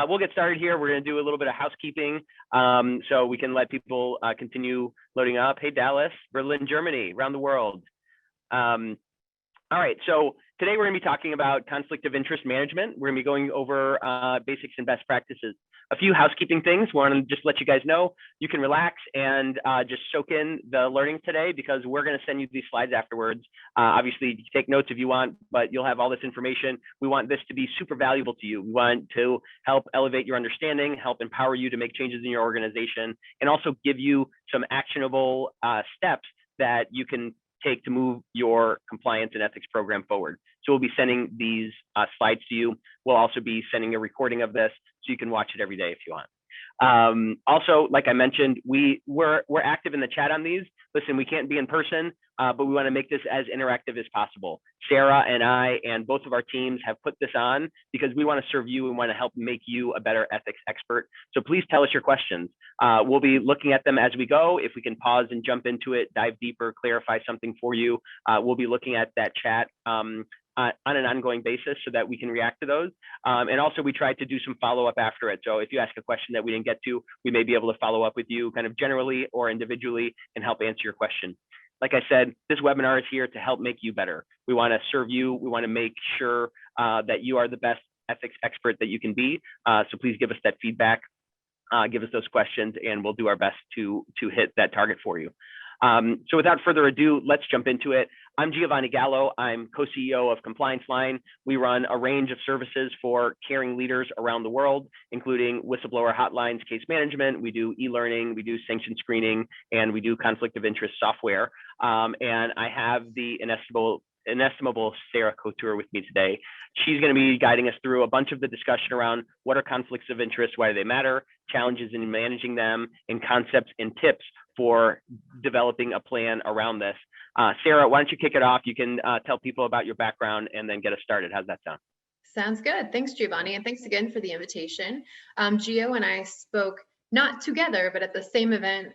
We'll get started here. We're going to do a little bit of housekeeping so we can let people continue loading up. Hey, Dallas, Berlin, Germany, around the world. All right, so today we're going to be talking about conflict of interest management. We're going to be going over basics and best practices. A few housekeeping things. We want to just let you guys know you can relax and just soak in the learning today, because we're going to send you these slides afterwards. Obviously, you can take notes if you want, but you'll have all this information. We want this to be super valuable to you. We want to help elevate your understanding, help empower you to make changes in your organization, and also give you some actionable steps that you can take to move your compliance and ethics program forward. So we'll be sending these slides to you. We'll also be sending a recording of this so you can watch it every day if you want. Also, like I mentioned, we're active in the chat on these. Listen, we can't be in person, but we want to make this as interactive as possible. Sarah and I and both of our teams have put this on because we want to serve you and want to help make you a better ethics expert. So please tell us your questions. We'll be looking at them as we go. If we can pause and jump into it, dive deeper, clarify something for you, we'll be looking at that chat on an ongoing basis so that we can react to those. And also we try to do some follow-up after it. So if you ask a question that we didn't get to, we may be able to follow up with you kind of generally or individually and help answer your question. Like I said, this webinar is here to help make you better. We want to serve you. We want to make sure that you are the best ethics expert that you can be. So please give us that feedback, give us those questions, and we'll do our best to hit that target for you. So without further ado, let's jump into it. I'm Giovanni Gallo. I'm co-CEO of ComplianceLine. We run a range of services for caring leaders around the world, including whistleblower hotlines, case management. We do e-learning, we do sanction screening, and we do conflict of interest software. And I have the inestimable Sarah Couture with me today. She's going to be guiding us through a bunch of the discussion around what are conflicts of interest, why do they matter, challenges in managing them, and concepts and tips for developing a plan around this. Sarah, why don't you kick it off? You can tell people about your background and then get us started. How's that sound? Sounds good. Thanks, Giovanni. And thanks again for the invitation. Gio and I spoke not together, but at the same event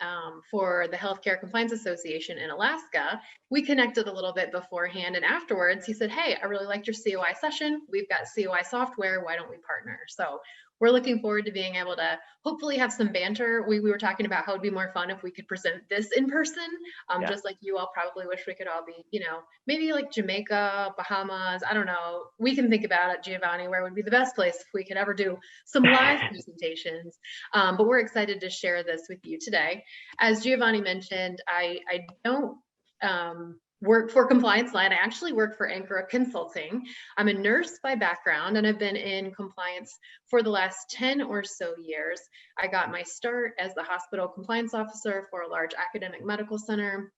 for the Healthcare Compliance Association in Alaska. We connected a little bit beforehand, and afterwards he said, hey, I really liked your COI session. We've got COI software. Why don't we partner? So we're looking forward to being able to hopefully have some banter. We were talking about how it'd be more fun if we could present this in person, just like you all probably wish we could all be, you know, maybe like Jamaica, Bahamas, I don't know. We can think about it, Giovanni, where would be the best place if we could ever do some live presentations. But we're excited to share this with you today. As Giovanni mentioned, I don't work for ComplianceLine. I actually work for Ankura Consulting. I'm a nurse by background, and I've been in compliance for the last 10 or so years. I got my start as the hospital compliance officer for a large academic medical center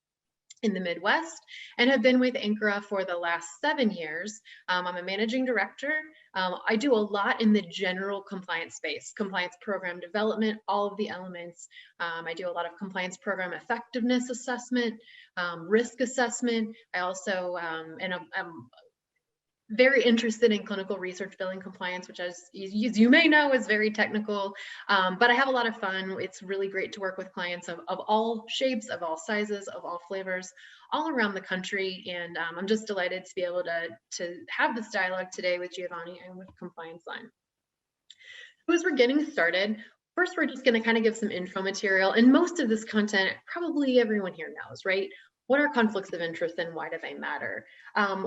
in the Midwest, and have been with Ankura for the last 7 years. I'm a managing director. I do a lot in the general compliance space, compliance program development, all of the elements. I do a lot of compliance program effectiveness assessment, risk assessment. I also I'm very interested in clinical research billing compliance, which as you may know is very technical, but I have a lot of fun. It's really great to work with clients of all shapes, of all sizes, of all flavors, all around the country. And I'm just delighted to be able to have this dialogue today with Giovanni and with ComplianceLine. So as we're getting started, first we're just going to kind of give some intro material, and most of this content probably everyone here knows, right? What are conflicts of interest and why do they matter?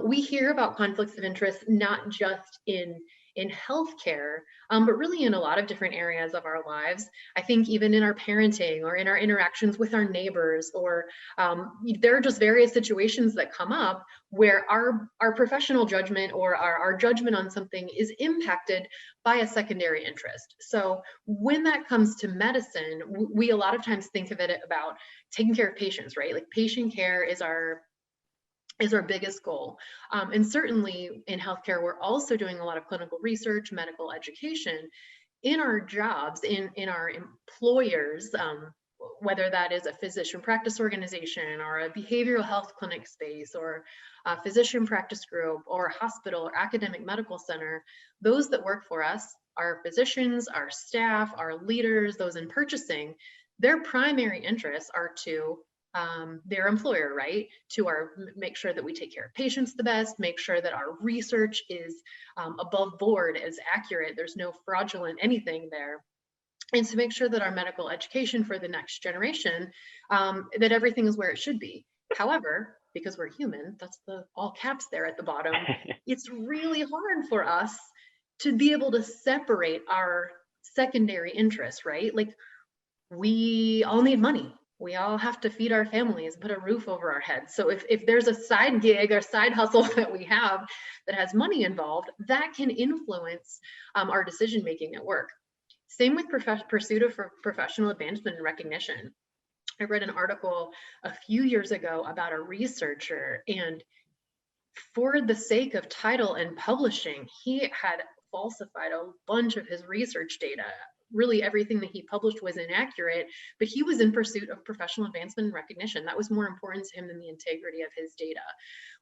We hear about conflicts of interest not just in healthcare, but really in a lot of different areas of our lives. I think even in our parenting or in our interactions with our neighbors, or there are just various situations that come up where our professional judgment or our judgment on something is impacted by a secondary interest. So when that comes to medicine, we a lot of times think of it about taking care of patients, right? Like patient care is our biggest goal. And certainly in healthcare, we're also doing a lot of clinical research, medical education in our jobs, in our employers, whether that is a physician practice organization or a behavioral health clinic space or a physician practice group or a hospital or academic medical center. Those that work for us, our physicians, our staff, our leaders, those in purchasing, their primary interests are to their employer, right? To make sure that we take care of patients the best, make sure that our research is above board, as accurate, there's no fraudulent anything there. And to make sure that our medical education for the next generation, that everything is where it should be. However, because we're human, that's the all caps there at the bottom, it's really hard for us to be able to separate our secondary interests, right? Like, we all need money. We all have to feed our families, put a roof over our heads. So if there's a side gig or side hustle that we have that has money involved, that can influence our decision making at work. Same with pursuit of professional advancement and recognition. I read an article a few years ago about a researcher, and for the sake of title and publishing, he had falsified a bunch of his research data. Really, everything that he published was inaccurate, but he was in pursuit of professional advancement and recognition. That was more important to him than the integrity of his data.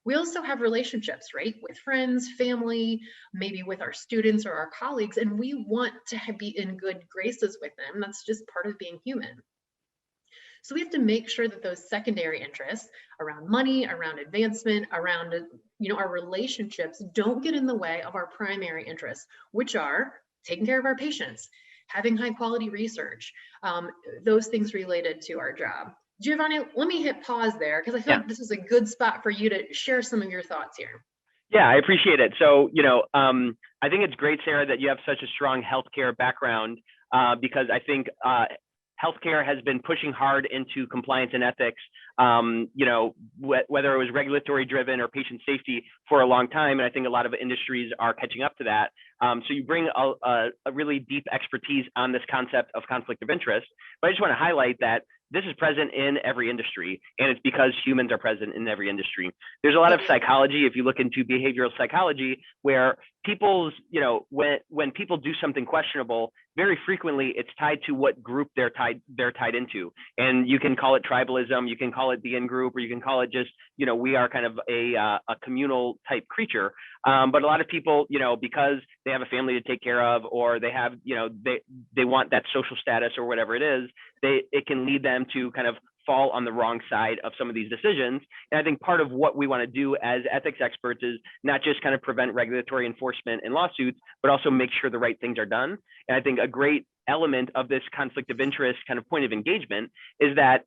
We also have relationships, right? With friends, family, maybe with our students or our colleagues, and we want to be in good graces with them. That's just part of being human. So we have to make sure that those secondary interests around money, around advancement, around our relationships don't get in the way of our primary interests, which are taking care of our patients, having high quality research, those things related to our job. Giovanni, let me hit pause there because I feel like this is a good spot for you to share some of your thoughts here. Yeah, I appreciate it. So, I think it's great, Sarah, that you have such a strong healthcare background, because I think healthcare has been pushing hard into compliance and ethics, whether it was regulatory driven or patient safety for a long time. And I think a lot of industries are catching up to that. So you bring a really deep expertise on this concept of conflict of interest. But I just want to highlight that this is present in every industry, and it's because humans are present in every industry. There's a lot of psychology, if you look into behavioral psychology, where when people do something questionable, very frequently it's tied to what group they're tied into. And you can call it tribalism, you can call it the in-group, or you can call it just, we are kind of a communal type creature. But a lot of people, because they have a family to take care of, or they have, they want that social status or whatever it is, it can lead them to kind of fall on the wrong side of some of these decisions. And I think part of what we want to do as ethics experts is not just kind of prevent regulatory enforcement and lawsuits, but also make sure the right things are done. And I think a great element of this conflict of interest kind of point of engagement is that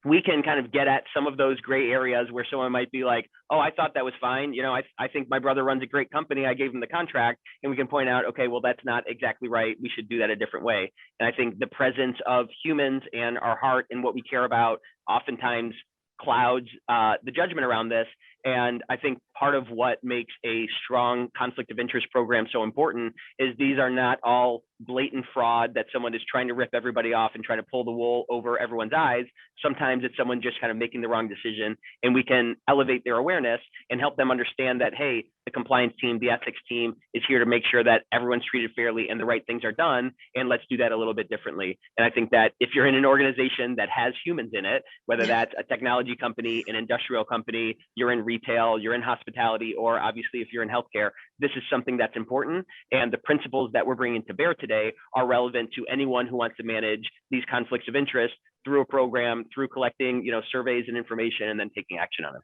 we can kind of get at some of those gray areas where someone might be like, oh, I thought that was fine. I think my brother runs a great company. I gave him the contract. And we can point out, okay, well, that's not exactly right. We should do that a different way. And I think the presence of humans and our heart and what we care about oftentimes clouds the judgment around this. And I think part of what makes a strong conflict of interest program so important is these are not all blatant fraud that someone is trying to rip everybody off and trying to pull the wool over everyone's eyes. Sometimes it's someone just kind of making the wrong decision, and we can elevate their awareness and help them understand that, hey, the compliance team, the ethics team is here to make sure that everyone's treated fairly and the right things are done. And let's do that a little bit differently. And I think that if you're in an organization that has humans in it, whether that's a technology company, an industrial company, you're in retail, you're in hospitality, or obviously if you're in healthcare, this is something that's important. And the principles that we're bringing to bear today are relevant to anyone who wants to manage these conflicts of interest through a program, through collecting, surveys and information, and then taking action on them.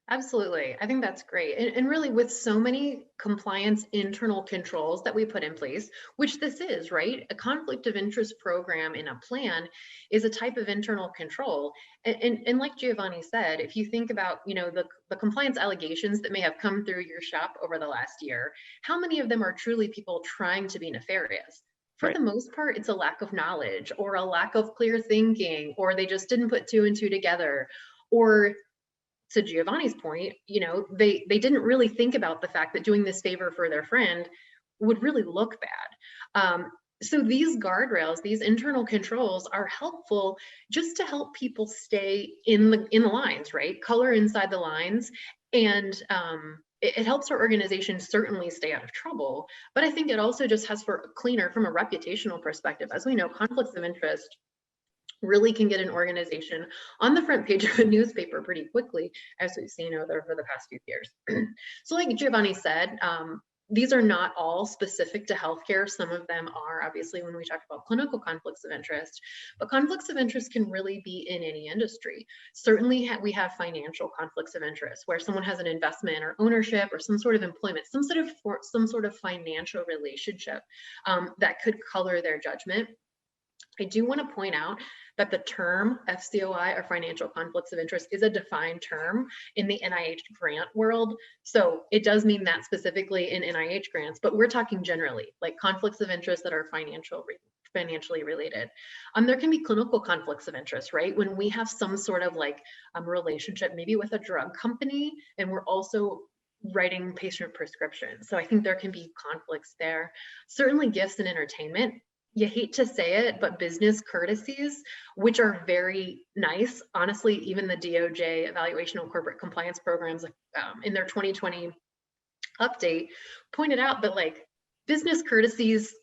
Absolutely. I think that's great. And really, with so many compliance internal controls that we put in place, which this is, right? A conflict of interest program in a plan is a type of internal control. And like Giovanni said, if you think about, the compliance allegations that may have come through your shop over the last year, how many of them are truly people trying to be nefarious? For the most part, it's a lack of knowledge or a lack of clear thinking, or they just didn't put two and two together, or to Giovanni's point, they didn't really think about the fact that doing this favor for their friend would really look bad. So these guardrails, these internal controls are helpful just to help people stay in the lines, right? Color inside the lines. And it helps our organization certainly stay out of trouble. But I think it also just has for cleaner from a reputational perspective. As we know, conflicts of interest really can get an organization on the front page of a newspaper pretty quickly, as we've seen over the past few years. So like Giovanni said, these are not all specific to healthcare. Some of them are, obviously, when we talk about clinical conflicts of interest, but conflicts of interest can really be in any industry. Certainly we have financial conflicts of interest where someone has an investment or ownership or some sort of employment, some sort of financial relationship that could color their judgment. I do want to point out that the term FCOI, or financial conflicts of interest, is a defined term in the NIH grant world. So it does mean that specifically in NIH grants, but we're talking generally, like conflicts of interest that are financially related. There can be clinical conflicts of interest, right? When we have some sort of like relationship, maybe with a drug company, and we're also writing patient prescriptions. So I think there can be conflicts there. Certainly gifts and entertainment. You hate to say it, but business courtesies, which are very nice. Honestly, even the DOJ Evaluation of Corporate Compliance Programs in their 2020 update pointed out that like business courtesies,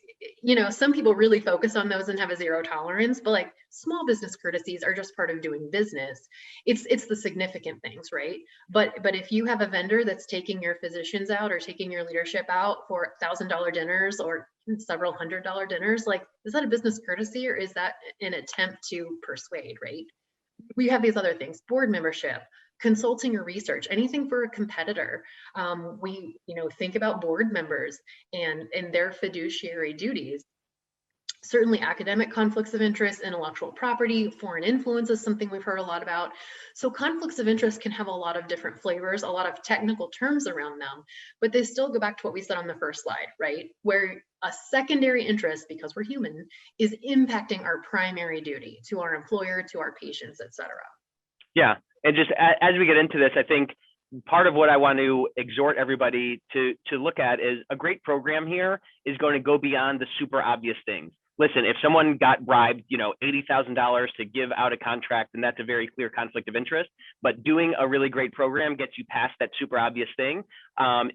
you know, some people really focus on those and have a zero tolerance, but like small business courtesies are just part of doing business. It's the significant things, right? But if you have a vendor that's taking your physicians out or taking your leadership out for $1,000 dinners or several $100 dinners, like, is that a business courtesy or is that an attempt to persuade, right? We have these other things, board membership, consulting or research, anything for a competitor. We, you know, think about board members and their fiduciary duties. Certainly academic conflicts of interest, intellectual property, foreign influence is something we've heard a lot about. So conflicts of interest can have a lot of different flavors, a lot of technical terms around them, but they still go back to what we said on the first slide, right? Where a secondary interest, because we're human, is impacting our primary duty to our employer, to our patients, et cetera. Yeah, and just as we get into this, I think part of what I want to exhort everybody to look at is a great program here is going to go beyond the super obvious things. Listen, if someone got bribed, you know, $80,000 to give out a contract, then that's a very clear conflict of interest. But doing a really great program gets you past that super obvious thing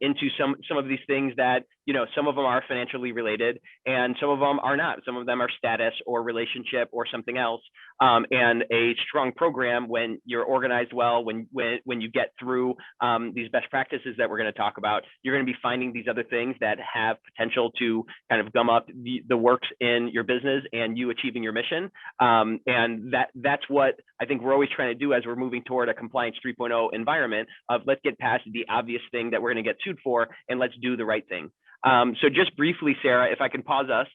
into some of these things that, you know, some of them are financially related and some of them are not. Some of them are status or relationship or something else. And a strong program, when you're organized well, when you get through these best practices that we're going to talk about, you're going to be finding these other things that have potential to kind of gum up the works in your business and you achieving your mission. And that's what I think we're always trying to do as we're moving toward a compliance 3.0 environment of let's get past the obvious thing that we're going to get sued for and let's do the right thing. So just briefly, Sarah, if I can pause us,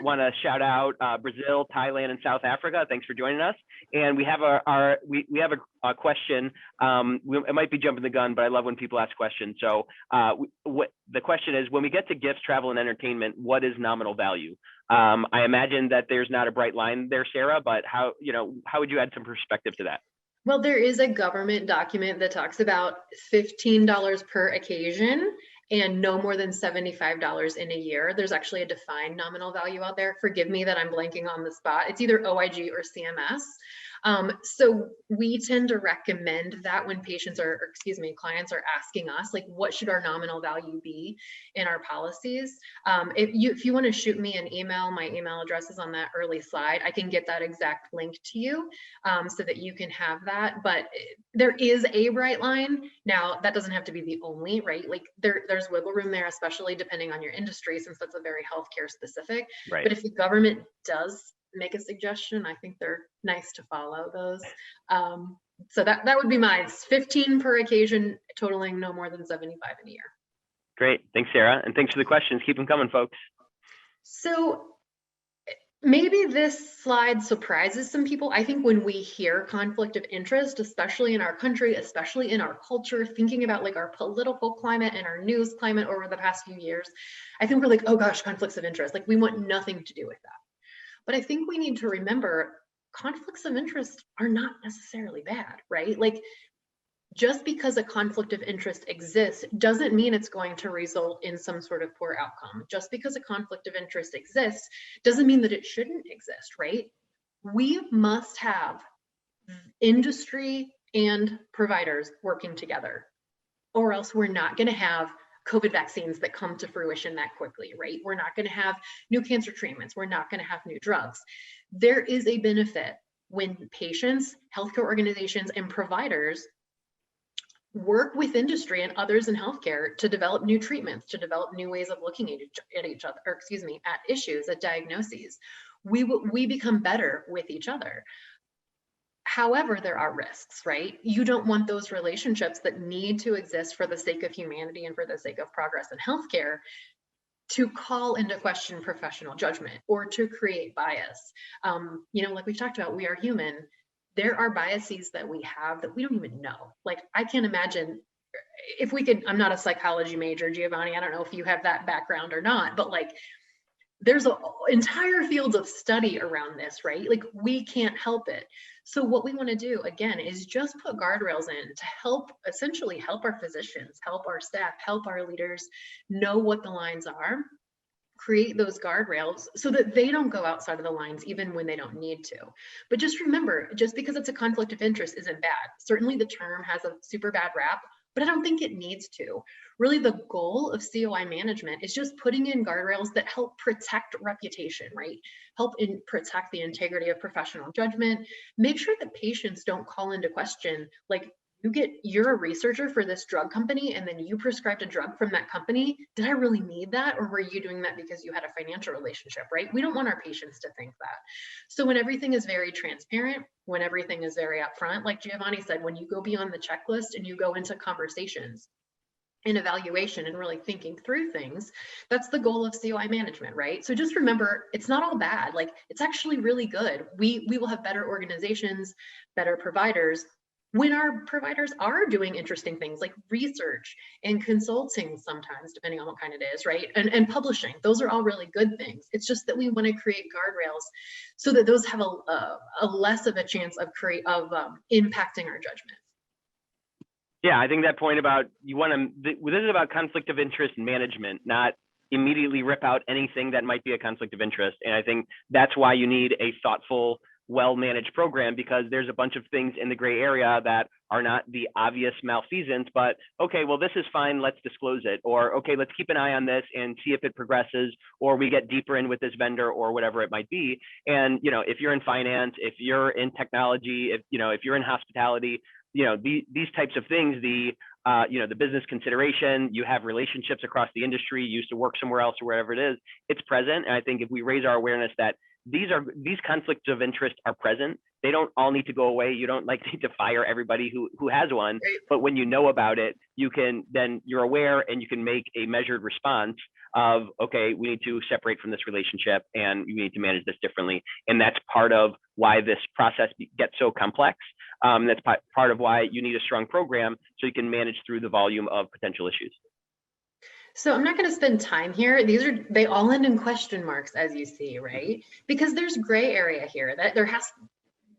want to shout out Brazil, Thailand, and South Africa. Thanks for joining us. And we have we have a question. It might be jumping the gun, but I love when people ask questions. So the question is, when we get to gifts, travel, and entertainment, what is nominal value? I imagine that there's not a bright line there, Sarah, but how would you add some perspective to that? Well, there is a government document that talks about $15 per occasion and no more than $75 in a year. There's actually a defined nominal value out there. Forgive me that I'm blanking on the spot. It's either OIG or CMS. So we tend to recommend that when patients clients are asking us, like, what should our nominal value be in our policies? If you want to shoot me an email, my email address is on that early slide. I can get that exact link to you so that you can have that. But there is a bright line. Now, that doesn't have to be the only, right? Like there's wiggle room there, especially depending on your industry, since that's a very healthcare specific. Right. But if the government does make a suggestion, I think they're nice to follow those. So that would be mine. It's 15 per occasion, totaling no more than 75 in a year. Great. Thanks, Sarah. And thanks for the questions. Keep them coming, folks. So maybe this slide surprises some people. I think when we hear conflict of interest, especially in our country, especially in our culture, thinking about like our political climate and our news climate over the past few years, I think we're like, oh gosh, conflicts of interest. Like we want nothing to do with that. But I think we need to remember conflicts of interest are not necessarily bad, right? Like just because a conflict of interest exists doesn't mean it's going to result in some sort of poor outcome. Just because a conflict of interest exists doesn't mean that it shouldn't exist, right? We must have industry and providers working together, or else we're not going to have COVID vaccines that come to fruition that quickly, right? We're not going to have new cancer treatments. We're not going to have new drugs. There is a benefit when patients, healthcare organizations, and providers work with industry and others in healthcare to develop new treatments, to develop new ways of looking at each other, or excuse me, at issues, at diagnoses. We become better with each other. However, there are risks, right? You don't want those relationships that need to exist for the sake of humanity and for the sake of progress in healthcare to call into question professional judgment or to create bias. You know, like we've talked about, we are human. There are biases that we have that we don't even know. Like, I can't imagine if we could, I'm not a psychology major, Giovanni, I don't know if you have that background or not, but like, there's entire fields of study around this, right? Like, we can't help it. So what we want to do, again, is just put guardrails in to help, essentially help our physicians, help our staff, help our leaders know what the lines are, create those guardrails so that they don't go outside of the lines even when they don't need to. But just remember, just because it's a conflict of interest isn't bad. Certainly the term has a super bad rap, but I don't think it needs to. Really, the goal of COI management is just putting in guardrails that help protect reputation, right? Help protect the integrity of professional judgment. Make sure that patients don't call into question, like, you're a researcher for this drug company and then you prescribed a drug from that company. Did I really need that? Or were you doing that because you had a financial relationship, right? We don't want our patients to think that. So when everything is very transparent, when everything is very upfront, like Giovanni said, when you go beyond the checklist and you go into conversations and evaluation and really thinking through things, that's the goal of COI management, right? So just remember, it's not all bad. Like, it's actually really good. We will have better organizations, better providers, when our providers are doing interesting things like research and consulting sometimes, depending on what kind it is, right? And publishing, those are all really good things. It's just that we want to create guardrails so that those have a less of a chance of impacting our judgment. Yeah, I think that point about this is about conflict of interest management, not immediately rip out anything that might be a conflict of interest. And I think that's why you need a thoughtful, well-managed program, because there's a bunch of things in the gray area that are not the obvious malfeasance, but okay, well, this is fine, let's disclose it. Or okay, let's keep an eye on this and see if it progresses, or we get deeper in with this vendor, or whatever it might be. And, you know, if you're in finance, if you're in technology, if you're in hospitality, these types of things, the business consideration, you have relationships across the industry, you used to work somewhere else or wherever it is, it's present. And I think if we raise our awareness that these conflicts of interest are present, they don't all need to go away. You don't need to fire everybody who has one, but when you know about it, you're aware and you can make a measured response of, okay, we need to separate from this relationship and we need to manage this differently. And that's part of why this process gets so complex. That's part of why you need a strong program so you can manage through the volume of potential issues. So I'm not going to spend time here. They all end in question marks, as you see, right? Because there's gray area here that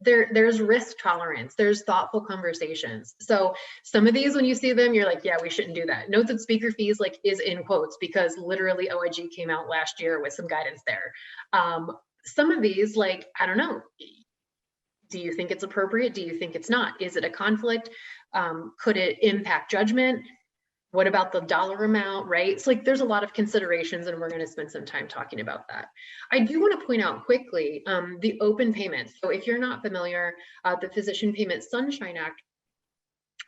there's risk tolerance, there's thoughtful conversations. So some of these, when you see them, you're like, yeah, we shouldn't do that. Note that speaker fees is in quotes because literally OIG came out last year with some guidance there. Some of these, I don't know. Do you think it's appropriate? Do you think it's not? Is it a conflict? Could it impact judgment? What about the dollar amount, right? It's there's a lot of considerations and we're going to spend some time talking about that. I do want to point out quickly the open payments. So if you're not familiar, the Physician Payment Sunshine Act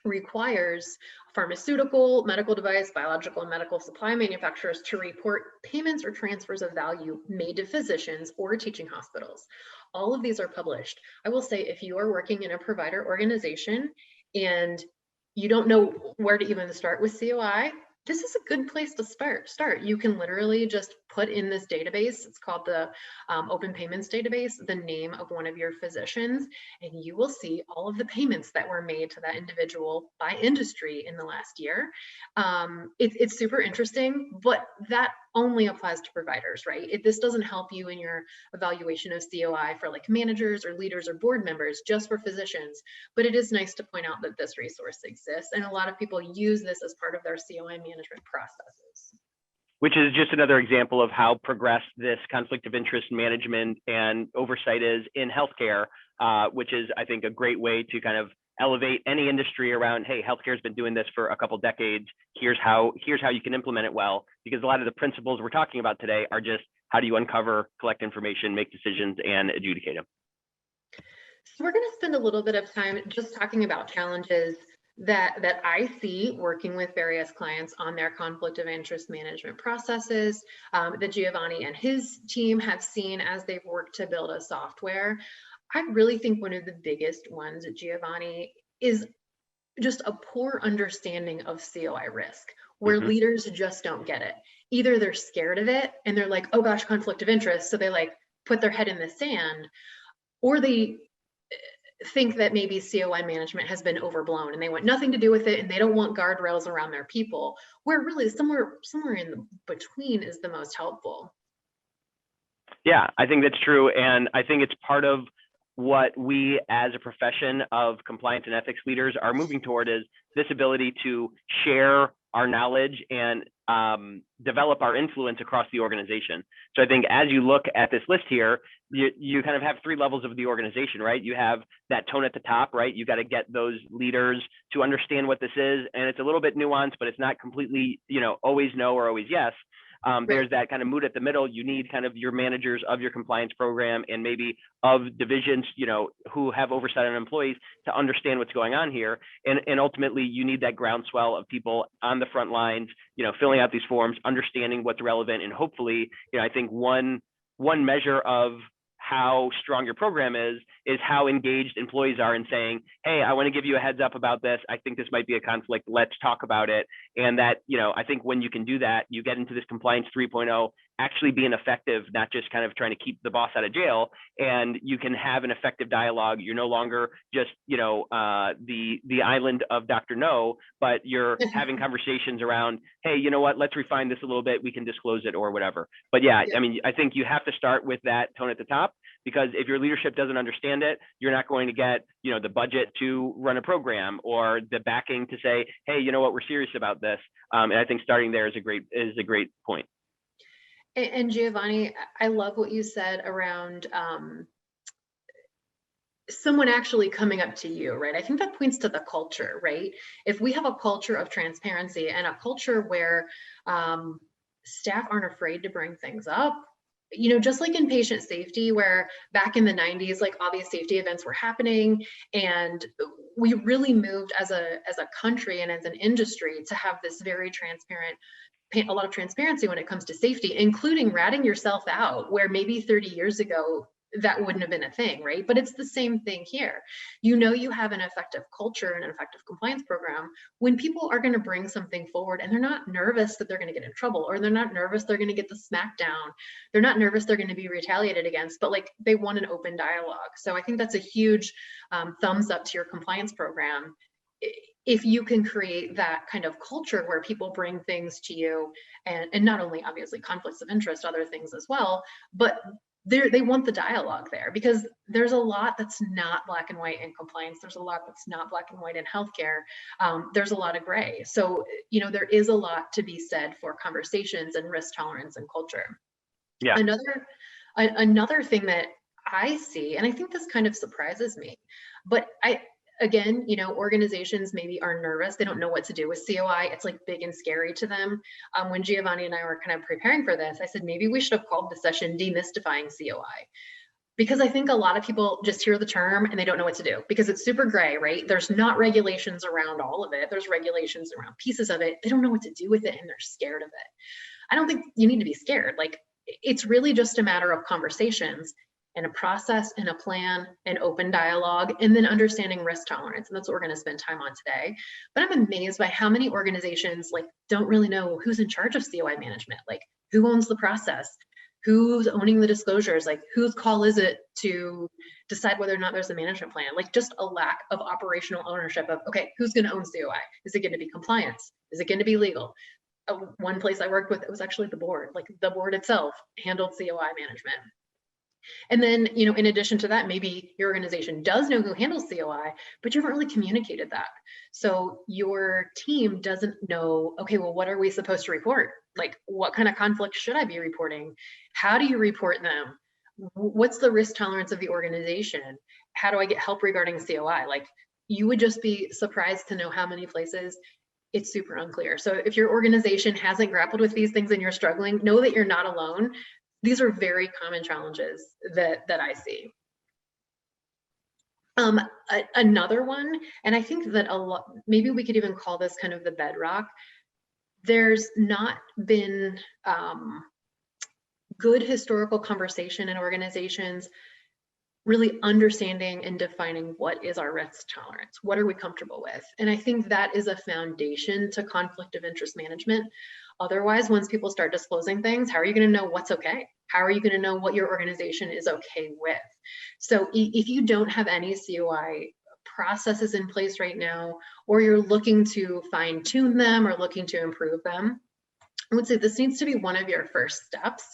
requires pharmaceutical, medical device, biological, and medical supply manufacturers to report payments or transfers of value made to physicians or teaching hospitals. All of these are published. I will say, if you are working in a provider organization and you don't know where to even start with COI, this is a good place to start. You can literally just put in this database. It's called the Open Payments Database, the name of one of your physicians, and you will see all of the payments that were made to that individual by industry in the last year. It's super interesting, but that only applies to providers, right? This doesn't help you in your evaluation of COI for managers or leaders or board members, just for physicians. But it is nice to point out that this resource exists, and a lot of people use this as part of their COI management processes. Which is just another example of how progressed this conflict of interest management and oversight is in healthcare, which is, I think, a great way to kind of elevate any industry around, hey, healthcare has been doing this for a couple decades. Here's how you can implement it well, because a lot of the principles we're talking about today are just how do you uncover, collect information, make decisions, and adjudicate them. So we're going to spend a little bit of time just talking about challenges that I see working with various clients on their conflict of interest management processes, that Giovanni and his team have seen as they've worked to build a software. I really think one of the biggest ones at Giovanni is just a poor understanding of COI risk, where leaders just don't get it. Either they're scared of it and they're like, oh gosh, conflict of interest, so they like put their head in the sand, or they think that maybe COI management has been overblown and they want nothing to do with it and they don't want guardrails around their people, where really somewhere in the between is the most helpful. Yeah, I think that's true. And I think it's part of what we as a profession of compliance and ethics leaders are moving toward, is this ability to share our knowledge and develop our influence across the organization. So I think as you look at this list here, you kind of have three levels of the organization, right? You have that tone at the top, right? You got to get those leaders to understand what this is. And it's a little bit nuanced, but it's not completely, always no or always yes. There's that kind of mood at the middle. You need kind of your managers of your compliance program and maybe of divisions, who have oversight on employees to understand what's going on here. And ultimately, you need that groundswell of people on the front lines, filling out these forms, understanding what's relevant. And hopefully, I think one measure of how strong your program is how engaged employees are in saying, hey, I want to give you a heads up about this. I think this might be a conflict. Let's talk about it. And that, I think when you can do that, you get into this compliance 3.0 actually being effective, not just kind of trying to keep the boss out of jail, and you can have an effective dialogue. You're no longer just, the island of Dr. No, but you're having conversations around, hey, you know what, let's refine this a little bit. We can disclose it or whatever. But yeah, I mean, I think you have to start with that tone at the top, because if your leadership doesn't understand it, you're not going to get, the budget to run a program or the backing to say, hey, you know what, we're serious about this. And I think starting there is a great point. And Giovanni, I love what you said around someone actually coming up to you, right? I think that points to the culture, right? If we have a culture of transparency and a culture where staff aren't afraid to bring things up, just like in patient safety, where back in the 90s, like obvious safety events were happening, and we really moved as a country and as an industry to have this very transparent, a lot of transparency when it comes to safety, including ratting yourself out, where maybe 30 years ago that wouldn't have been a thing, right? But it's the same thing here. You have an effective culture and an effective compliance program when people are going to bring something forward and they're not nervous that they're going to get in trouble, or they're not nervous they're going to get the smackdown. They're not nervous they're going to be retaliated against, but like they want an open dialogue. So I think that's a huge thumbs up to your compliance program. If you can create that kind of culture where people bring things to you, and not only obviously conflicts of interest, other things as well, but they want the dialogue there, because there's a lot that's not black and white in compliance. There's a lot that's not black and white in healthcare. There's a lot of gray. So, there is a lot to be said for conversations and risk tolerance and culture. Yeah. Another thing that I see, and I think this kind of surprises me, but again, organizations maybe are nervous. They don't know what to do with COI. It's like big and scary to them. When Giovanni and I were kind of preparing for this, I said, maybe we should have called the session Demystifying COI. Because I think a lot of people just hear the term and they don't know what to do, because it's super gray, right? There's not regulations around all of it. There's regulations around pieces of it. They don't know what to do with it and they're scared of it. I don't think you need to be scared. Like, it's really just a matter of conversations and a process and a plan and open dialogue, and then understanding risk tolerance. And that's what we're going to spend time on today. But I'm amazed by how many organizations don't really know who's in charge of COI management, like who owns the process, who's owning the disclosures, like whose call is it to decide whether or not there's a management plan, like just a lack of operational ownership of, okay, who's going to own COI? Is it going to be compliance? Is it going to be legal? One place I worked with, it was actually the board, like the board itself handled COI management. And then, in addition to that, maybe your organization does know who handles COI, but you haven't really communicated that. So your team doesn't know, okay, well, what are we supposed to report? Like, what kind of conflicts should I be reporting? How do you report them? What's the risk tolerance of the organization? How do I get help regarding COI? Like, you would just be surprised to know how many places it's super unclear. So if your organization hasn't grappled with these things and you're struggling, know that you're not alone. These are very common challenges that I see. Another one, and I think that a lot, maybe we could even call this kind of the bedrock. There's not been good historical conversation in organizations really understanding and defining what is our risk tolerance, what are we comfortable with? And I think that is a foundation to conflict of interest management. Otherwise, once people start disclosing things, how are you going to know what's okay? How are you going to know what your organization is okay with? So if you don't have any COI processes in place right now, or you're looking to fine tune them or looking to improve them, I would say this needs to be one of your first steps.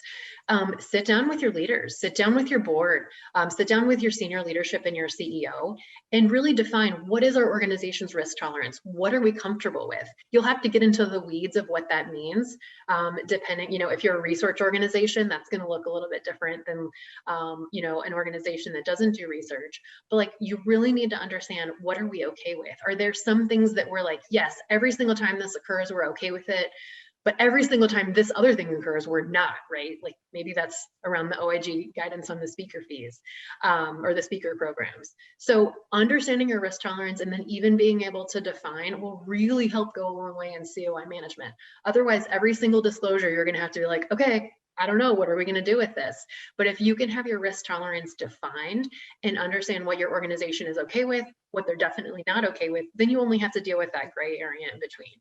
Sit down with your leaders, sit down with your board, sit down with your senior leadership and your CEO, and really define what is our organization's risk tolerance? What are we comfortable with? You'll have to get into the weeds of what that means. Depending, if you're a research organization, that's going to look a little bit different than, an organization that doesn't do research. But like, you really need to understand, what are we okay with? Are there some things that we're like, yes, every single time this occurs, we're okay with it, but every single time this other thing occurs, we're not, right? Like maybe that's around the OIG guidance on the speaker fees or the speaker programs. So understanding your risk tolerance and then even being able to define will really help go a long way in COI management. Otherwise, every single disclosure, you're gonna have to be like, okay, I don't know, what are we gonna do with this? But if you can have your risk tolerance defined and understand what your organization is okay with, what they're definitely not okay with, then you only have to deal with that gray area in between.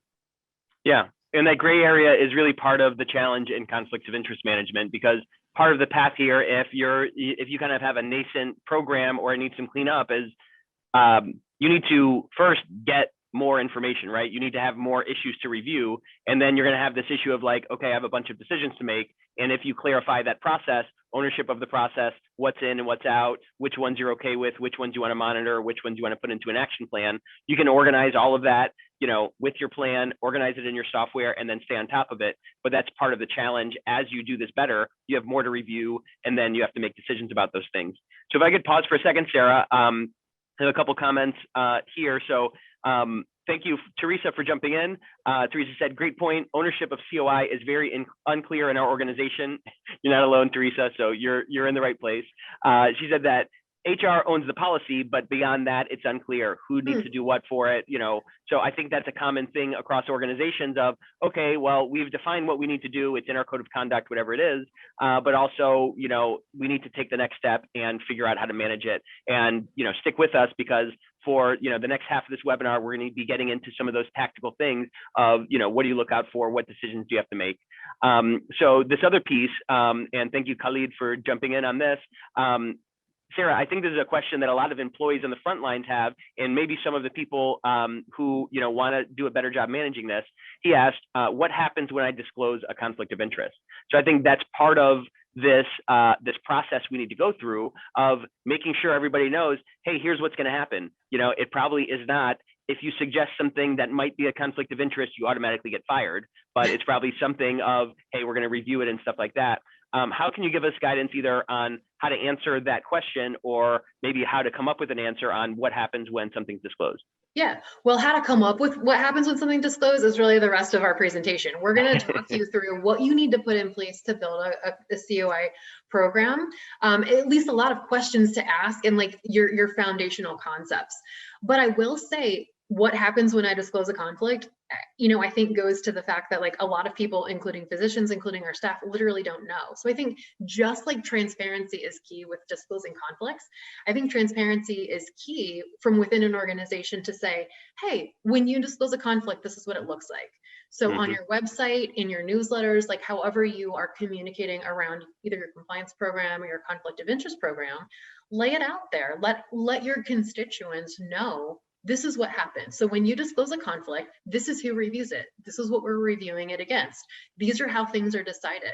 Yeah. And that gray area is really part of the challenge in conflicts of interest management, because part of the path here, if you kind of have a nascent program or it needs some cleanup, is you need to first get more information, right? You need to have more issues to review. And then you're going to have this issue of like, okay, I have a bunch of decisions to make. And if you clarify that process, ownership of the process, what's in and what's out, which ones you're okay with, which ones you want to monitor, which ones you want to put into an action plan, you can organize all of that, with your plan, organize it in your software, and then stay on top of it. But that's part of the challenge. As you do this better, you have more to review, and then you have to make decisions about those things. So if I could pause for a second, Sarah, I have a couple comments here. So thank you, Teresa, for jumping in. Teresa said, great point. Ownership of COI is very unclear in our organization. You're not alone, Teresa, so you're in the right place. She said that HR owns the policy, but beyond that, it's unclear who needs to do what for it. So I think that's a common thing across organizations of, okay, well, we've defined what we need to do. It's in our code of conduct, whatever it is. But also, we need to take the next step and figure out how to manage it. And, stick with us, because for, the next half of this webinar, we're going to be getting into some of those tactical things of, what do you look out for? What decisions do you have to make? So this other piece, and thank you, Khalid, for jumping in on this. Sarah, I think this is a question that a lot of employees on the front lines have, and maybe some of the people who want to do a better job managing this. He asked, what happens when I disclose a conflict of interest? So I think that's part of this process we need to go through of making sure everybody knows, hey, here's what's going to happen. It probably is not, if you suggest something that might be a conflict of interest, you automatically get fired, but it's probably something of, hey, we're going to review it and stuff like that. How can you give us guidance either on how to answer that question, or maybe how to come up with an answer on what happens when something's disclosed? Yeah, well, how to come up with what happens when something disclosed is really the rest of our presentation. We're going to talk you through what you need to put in place to build a COI program, at least a lot of questions to ask, and like your foundational concepts. But I will say, what happens when I disclose a conflict, I think goes to the fact that like a lot of people, including physicians, including our staff, literally don't know. So I think just like transparency is key with disclosing conflicts, I think transparency is key from within an organization to say, hey, when you disclose a conflict, this is what it looks like. So on your website, in your newsletters, like however you are communicating around either your compliance program or your conflict of interest program, lay it out there. Let your constituents know this is what happens. So when you disclose a conflict, this is who reviews it. This is what we're reviewing it against. These are how things are decided.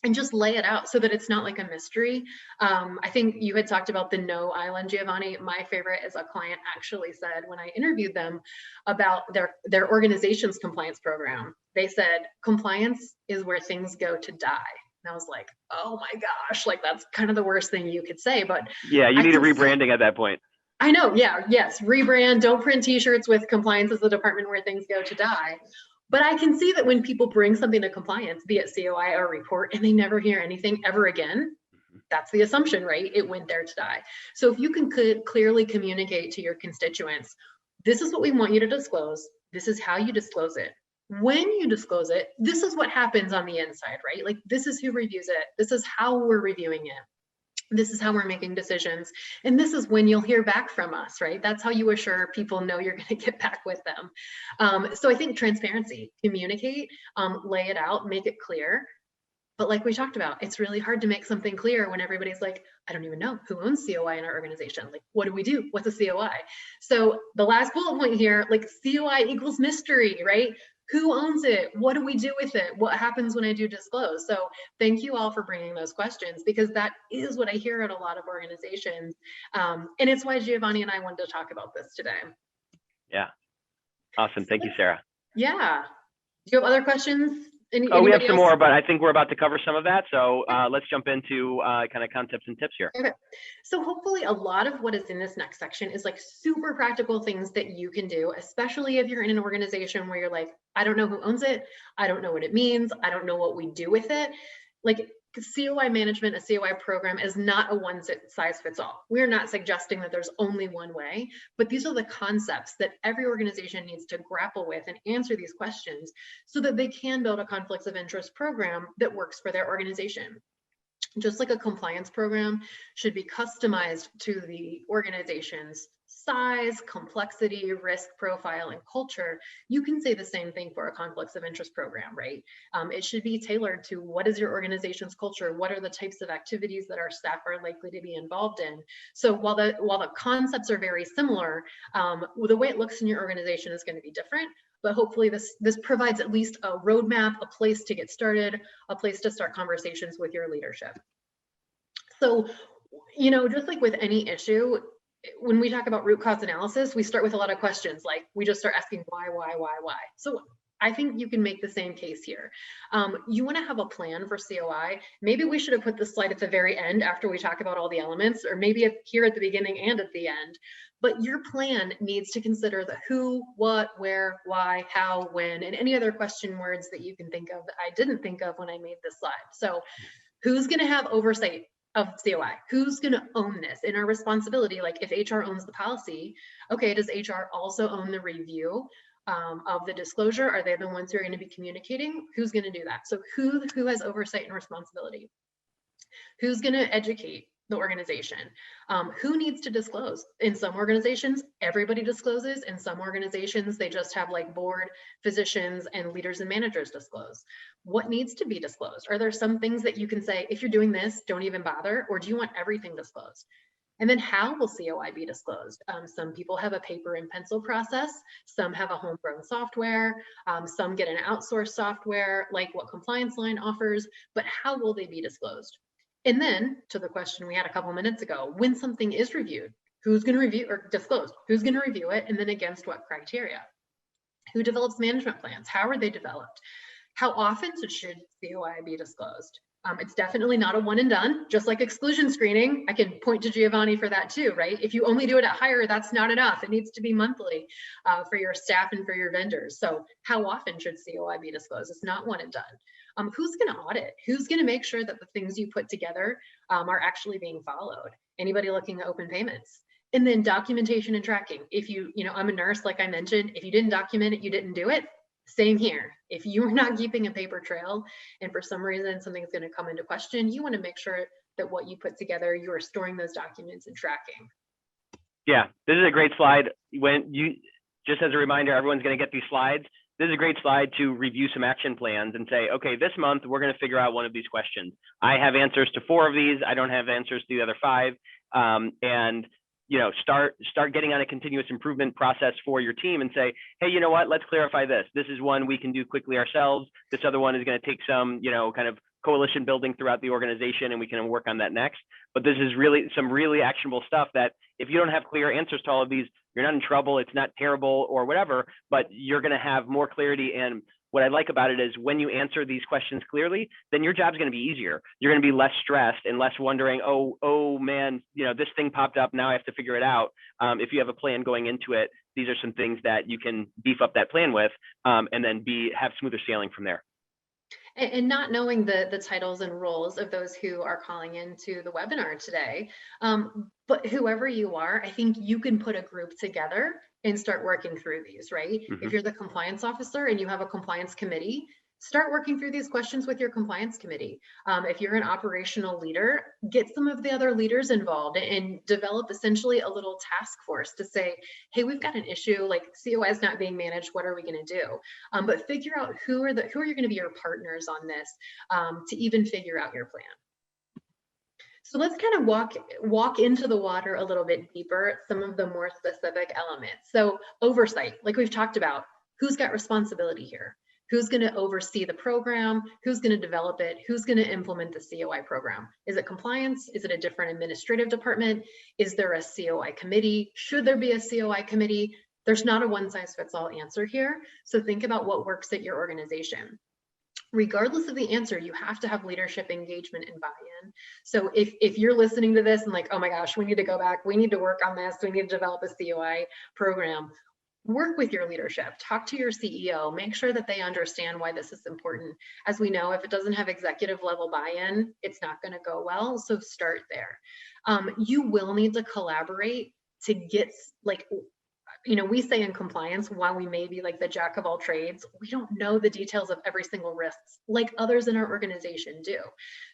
And just lay it out so that it's not like a mystery. I think you had talked about the no island, Giovanni. My favorite is a client actually said when I interviewed them about their organization's compliance program, they said, compliance is where things go to die. And I was like, oh my gosh, like that's kind of the worst thing you could say. But yeah, you need a rebranding at that point. I know, yeah, yes, rebrand, don't print t-shirts with compliance is the department where things go to die. But I can see that when people bring something to compliance, be it COI or report, and they never hear anything ever again, That's the assumption, right? It went there to die. So if you can clearly communicate to your constituents, this is what we want you to disclose. This is how you disclose it. When you disclose it, this is what happens on the inside, right? Like, this is who reviews it. This is how we're reviewing it. This is how we're making decisions. And this is when you'll hear back from us, right? That's how you assure people know you're going to get back with them. So I think transparency, communicate, lay it out, make it clear. But like we talked about, it's really hard to make something clear when everybody's like, I don't even know who owns COI in our organization. Like, what do we do? What's a COI? So the last bullet point here, like, COI equals mystery, right? Who owns it? What do we do with it? What happens when I do disclose? So thank you all for bringing those questions, because that is what I hear at a lot of organizations. And it's why Giovanni and I wanted to talk about this today. Yeah. Awesome. Thank you, Sarah. Yeah. Do you have other questions? We have some more, but I think we're about to cover some of that. So let's jump into kind of concepts and tips here. Okay. So hopefully a lot of what is in this next section is like super practical things that you can do, especially if you're in an organization where you're like, I don't know who owns it. I don't know what it means. I don't know what we do with it. Like, COI management, a COI program is not a one size fits all. We're not suggesting that there's only one way, but these are the concepts that every organization needs to grapple with and answer these questions so that they can build a conflicts of interest program that works for their organization. Just like a compliance program should be customized to the organization's size, complexity, risk profile, and culture, you can say the same thing for a conflicts of interest program, right? It should be tailored to what is your organization's culture? What are the types of activities that our staff are likely to be involved in? So while the concepts are very similar, the way it looks in your organization is going to be different. But hopefully this provides at least a roadmap, a place to get started, a place to start conversations with your leadership. So, you know, just like with any issue, when we talk about root cause analysis, we start with a lot of questions, like we just start asking why. So I think you can make the same case here. You want to have a plan for COI. Maybe we should have put this slide at the very end after we talk about all the elements, or maybe here at the beginning and at the end. But your plan needs to consider the who, what, where, why, how, when, and any other question words that you can think of that I didn't think of when I made this slide. So who's going to have oversight of COI? Who's going to own this in our responsibility? Like, if HR owns the policy, okay, does HR also own the review of the disclosure? Are they the ones who are going to be communicating? Who's going to do that? So who has oversight and responsibility? Who's going to educate the organization? Who needs to disclose? In some organizations, everybody discloses. In some organizations, they just have like board, physicians, and leaders and managers disclose. What needs to be disclosed? Are there some things that you can say, if you're doing this, don't even bother? Or do you want everything disclosed? And then how will COI be disclosed? Some people have a paper and pencil process. Some have a homegrown software. Some get an outsourced software like what ComplianceLine offers, but how will they be disclosed? And then to the question we had a couple minutes ago, when something is reviewed, who's going to review or disclose? Who's going to review it? And then against what criteria? Who develops management plans? How are they developed? How often should COI be disclosed? It's definitely not a one and done, just like exclusion screening. I can point to Giovanni for that too, right? If you only do it at hire, that's not enough. It needs to be monthly for your staff and for your vendors. So how often should COI be disclosed? It's not one and done. Who's going to audit? Who's going to make sure that the things you put together are actually being followed? Anybody looking at open payments? And then documentation and tracking. If I'm a nurse, like I mentioned, if you didn't document it, you didn't do it. Same here. If you're not keeping a paper trail and for some reason something's going to come into question, you want to make sure that what you put together, you are storing those documents and tracking. Yeah, this is a great slide. Just as a reminder, everyone's going to get these slides. This is a great slide to review some action plans and say, okay, this month we're going to figure out one of these questions. I have answers to 4 of these. I don't have answers to the other 5. And start getting on a continuous improvement process for your team and say, hey, you know what, let's clarify this. This is one we can do quickly ourselves. This other one is going to take some, kind of coalition building throughout the organization, and we can work on that next. But this is really some really actionable stuff that if you don't have clear answers to all of these, you're not in trouble. It's not terrible or whatever, but you're going to have more clarity. And what I like about it is when you answer these questions clearly, then your job's going to be easier. You're going to be less stressed and less wondering, oh man, this thing popped up. Now I have to figure it out. If you have a plan going into it, these are some things that you can beef up that plan with, and then have smoother sailing from there. And not knowing the titles and roles of those who are calling into the webinar today, but whoever you are, I think you can put a group together and start working through these, right? If you're the compliance officer and you have a compliance committee, start working through these questions with your compliance committee. If you're an operational leader, get some of the other leaders involved and develop essentially a little task force to say, hey, we've got an issue, like COI is not being managed, what are we going to do? But figure out who are you going to be your partners on this, to even figure out your plan. So let's kind of walk into the water a little bit deeper, some of the more specific elements. So oversight, like we've talked about, who's got responsibility here? Who's going to oversee the program? Who's going to develop it? Who's going to implement the COI program? Is it compliance? Is it a different administrative department? Is there a COI committee? Should there be a COI committee? There's not a one-size-fits-all answer here. So think about what works at your organization. Regardless of the answer, you have to have leadership engagement and buy-in. So if you're listening to this and like, oh my gosh, we need to go back, we need to work on this, we need to develop a COI program, work with your leadership, talk to your CEO, make sure that they understand why this is important. As we know, if it doesn't have executive level buy-in, it's not going to go well. So start there. You will need to collaborate to get, like, you know, we say in compliance, while we may be like the jack of all trades, we don't know the details of every single risk like others in our organization do.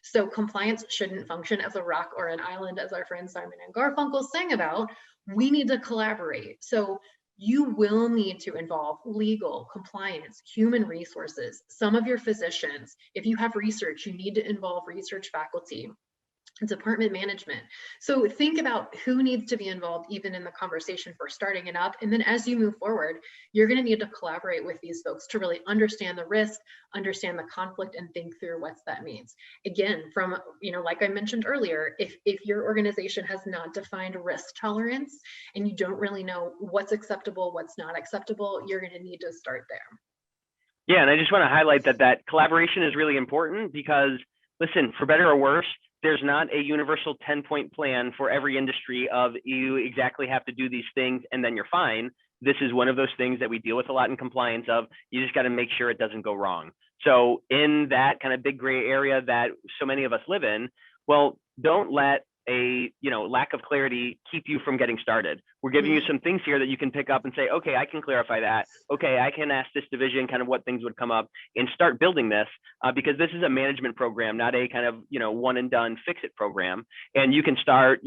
So compliance shouldn't function as a rock or an island, as our friend Simon and Garfunkel sang about. We need to collaborate. So you will need to involve legal, compliance, human resources, some of your physicians. If you have research, you need to involve research faculty, department management. So think about who needs to be involved even in the conversation for starting it up. And then as you move forward, you're going to need to collaborate with these folks to really understand the risk, understand the conflict, and think through what that means. Again, from, you know, like I mentioned earlier, if your organization has not defined risk tolerance and you don't really know what's acceptable, what's not acceptable, you're going to need to start there. Yeah, and I just want to highlight that collaboration is really important because, listen, for better or worse, there's not a universal 10-point plan for every industry of you exactly have to do these things and then you're fine. This is one of those things that we deal with a lot in compliance of you just got to make sure it doesn't go wrong. So in that kind of big gray area that so many of us live in, well, don't let a lack of clarity keep you from getting started. We're giving you some things here that you can pick up and say, okay, I can clarify that. Okay, I can ask this division kind of what things would come up and start building this because this is a management program, not a kind of one and done fix it program. And you can start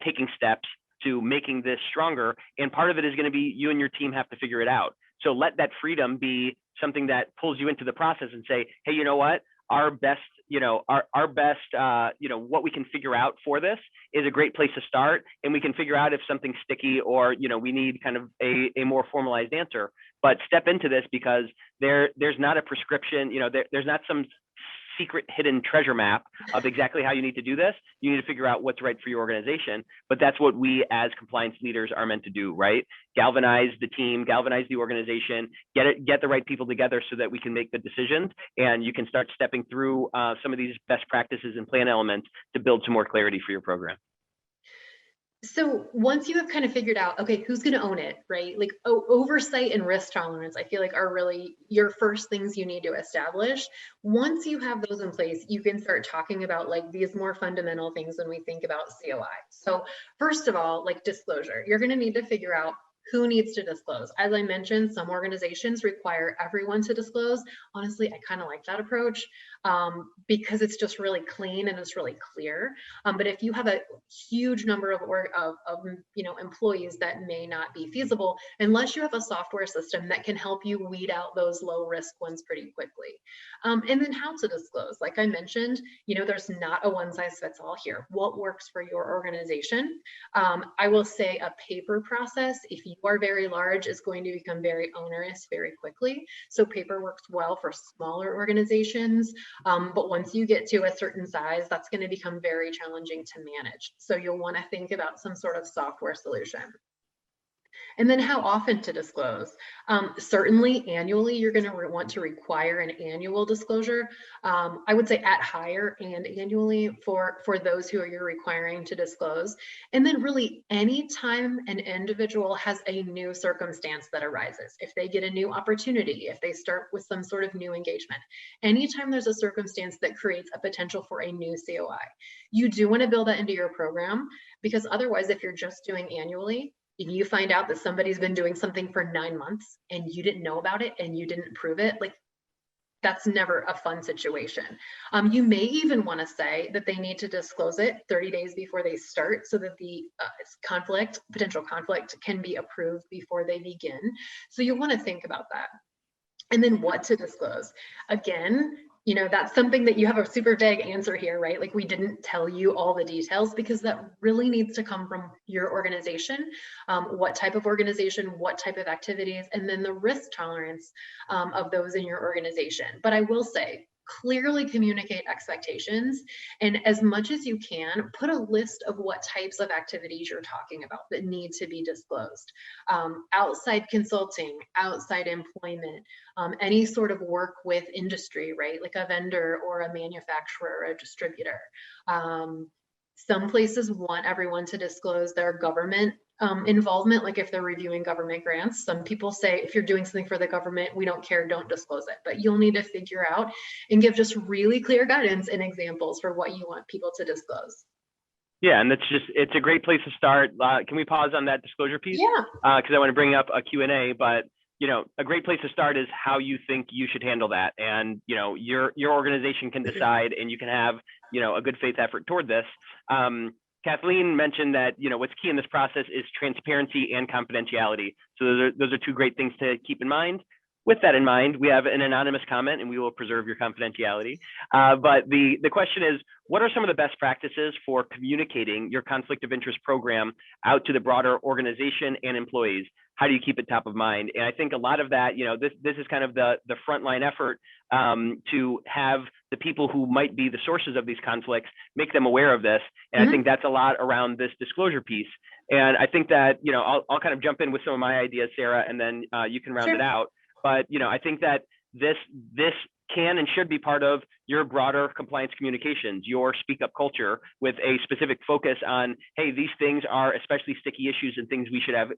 taking steps to making this stronger. And part of it is going to be you and your team have to figure it out. So let that freedom be something that pulls you into the process and say, hey, you know what? Our best, what we can figure out for this is a great place to start. And we can figure out if something's sticky or, we need kind of a more formalized answer. But step into this because there's not a prescription, there's not some secret hidden treasure map of exactly how you need to do this. You need to figure out what's right for your organization. But that's what we as compliance leaders are meant to do, right? Galvanize the team, galvanize the organization, get the right people together so that we can make the decisions and you can start stepping through some of these best practices and plan elements to build some more clarity for your program. So once you have kind of figured out, okay, who's going to own it, right? Like oversight and risk tolerance, I feel like are really your first things you need to establish. Once you have those in place, you can start talking about like these more fundamental things when we think about COI. So first of all, like disclosure, you're going to need to figure out who needs to disclose. As I mentioned, some organizations require everyone to disclose. Honestly, I kind of like that approach because it's just really clean and it's really clear. But if you have a huge number of employees, that may not be feasible unless you have a software system that can help you weed out those low risk ones pretty quickly. And then how to disclose. Like I mentioned, there's not a one size fits all here. What works for your organization? I will say a paper process, if you are very large, is going to become very onerous very quickly. So paper works well for smaller organizations. But once you get to a certain size, that's going to become very challenging to manage. So you'll want to think about some sort of software solution. And then how often to disclose. Certainly annually, you're going to want to require an annual disclosure. I would say at hire and annually for those who you're requiring to disclose. And then really anytime an individual has a new circumstance that arises, if they get a new opportunity, if they start with some sort of new engagement, anytime there's a circumstance that creates a potential for a new COI, you do want to build that into your program, because otherwise, if you're just doing annually, if you find out that somebody's been doing something for 9 months and you didn't know about it and you didn't prove it, like that's never a fun situation. You may even want to say that they need to disclose it 30 days before they start so that the potential conflict can be approved before they begin. So you want to think about that. And then what to disclose. Again, you know, that's something that you have a super vague answer here, right? Like we didn't tell you all the details because that really needs to come from your organization. What type of organization, what type of activities, and then the risk tolerance of those in your organization. But I will say, clearly communicate expectations, and as much as you can, put a list of what types of activities you're talking about that need to be disclosed. Outside consulting, outside employment, any sort of work with industry, right? Like a vendor or a manufacturer or a distributor. Some places want everyone to disclose their government involvement, like if they're reviewing government grants. Some people say, if you're doing something for the government, we don't care, don't disclose it. But you'll need to figure out and give just really clear guidance and examples for what you want people to disclose. Yeah, and it's a great place to start. Can we pause on that disclosure piece? Yeah. Because I want to bring up a Q&A, but you know, a great place to start is how you think you should handle that. And, you know, your organization can decide, and you can have, you know, a good faith effort toward this. Kathleen mentioned that, you know, what's key in this process is transparency and confidentiality. So those are two great things to keep in mind. With that in mind, we have an anonymous comment, and we will preserve your confidentiality. But the question is, what are some of the best practices for communicating your conflict of interest program out to the broader organization and employees? How do you keep it top of mind? And I think a lot of that, you know, this is kind of the frontline effort to have the people who might be the sources of these conflicts, make them aware of this. And I think that's a lot around this disclosure piece. And I think that, you know, I'll kind of jump in with some of my ideas, Sarah, and then you can round it out. But, you know, I think that this can and should be part of your broader compliance communications, your speak up culture, with a specific focus on, hey, these things are especially sticky issues and things we should have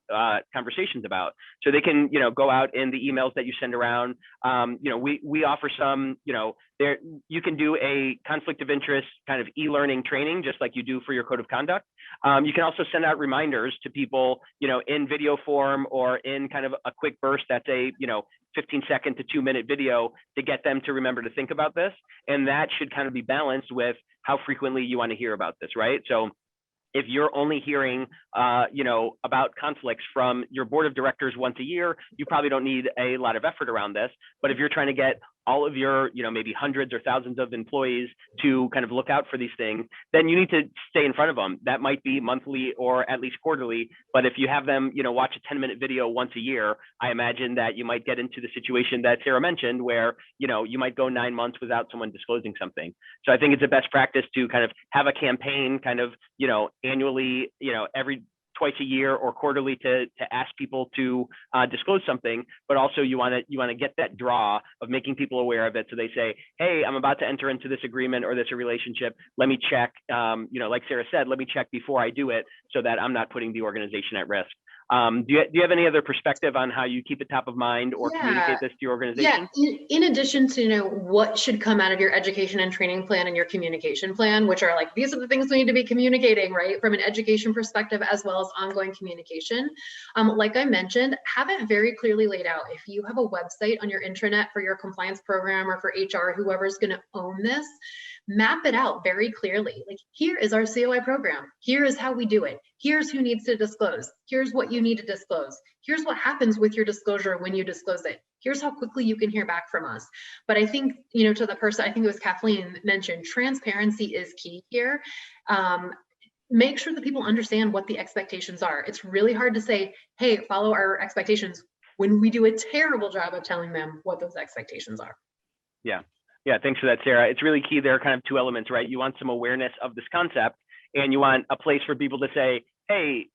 conversations about. So they can, you know, go out in the emails that you send around. You know, we offer some, you know, there you can do a conflict of interest kind of e-learning training, just like you do for your code of conduct. You can also send out reminders to people, you know, in video form or in kind of a quick burst that's a, you know, 15-second to 2-minute video to get them to remember to think about this. And that should kind of be balanced with how frequently you want to hear about this, right? So if you're only hearing, you know, about conflicts from your board of directors once a year, you probably don't need a lot of effort around this. But if you're trying to get all of your, you know, maybe hundreds or thousands of employees to kind of look out for these things, then you need to stay in front of them. That might be monthly or at least quarterly. But if you have them, you know, watch a 10-minute video once a year, I imagine that you might get into the situation that Sarah mentioned, where, you know, you might go 9 months without someone disclosing something. So I think it's a best practice to kind of have a campaign kind of, you know, annually, you know, twice a year or quarterly to ask people to disclose something, but also you want to get that draw of making people aware of it, so they say, hey, I'm about to enter into this agreement or this relationship. Let me check, you know, like Sarah said, let me check before I do it so that I'm not putting the organization at risk. Do you have any other perspective on how you keep it top of mind or communicate this to your organization? Yeah, in addition to, you know, what should come out of your education and training plan and your communication plan, which are like, these are the things we need to be communicating, right, from an education perspective, as well as ongoing communication. Like I mentioned, have it very clearly laid out. If you have a website on your intranet for your compliance program or for HR, whoever's going to own this, map it out very clearly. Like, here is our COI program. Here is how we do it. Here's who needs to disclose. Here's what you need to disclose. Here's what happens with your disclosure when you disclose it. Here's how quickly you can hear back from us. But I think, you know, to the person, I think it was Kathleen mentioned, transparency is key here. Make sure that people understand what the expectations are. It's really hard to say, hey, follow our expectations, when we do a terrible job of telling them what those expectations are. Yeah, thanks for that, Sarah. It's really key. There are kind of two elements, right? You want some awareness of this concept, and you want a place for people to say, hey,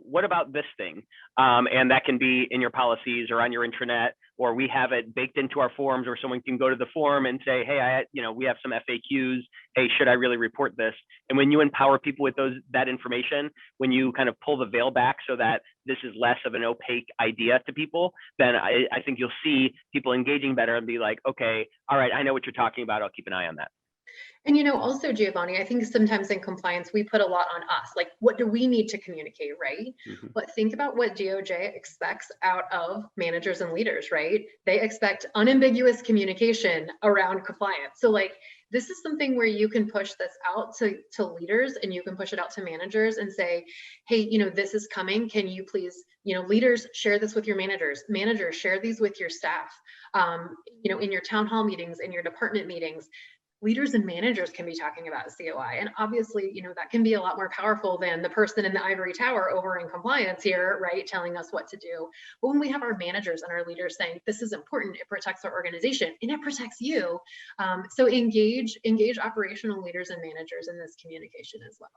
what about this thing? And that can be in your policies or on your intranet, or we have it baked into our forms, or someone can go to the form and say, hey, we have some FAQs. Hey, should I really report this? And when you empower people with that information, when you kind of pull the veil back so that this is less of an opaque idea to people, then I think you'll see people engaging better and be like, okay, all right, I know what you're talking about. I'll keep an eye on that. And also, Giovanni, I think sometimes in compliance, we put a lot on us. Like, what do we need to communicate, right? Mm-hmm. But think about what DOJ expects out of managers and leaders, right? They expect unambiguous communication around compliance. So like, this is something where you can push this out to leaders, and you can push it out to managers and say, hey, this is coming. Can you please, leaders, share this with your managers. Managers, share these with your staff. In your town hall meetings, in your department meetings. Leaders and managers can be talking about COI. And obviously, that can be a lot more powerful than the person in the ivory tower over in compliance here, right, telling us what to do. But when we have our managers and our leaders saying, this is important, it protects our organization, and it protects you. So engage operational leaders and managers in this communication as well.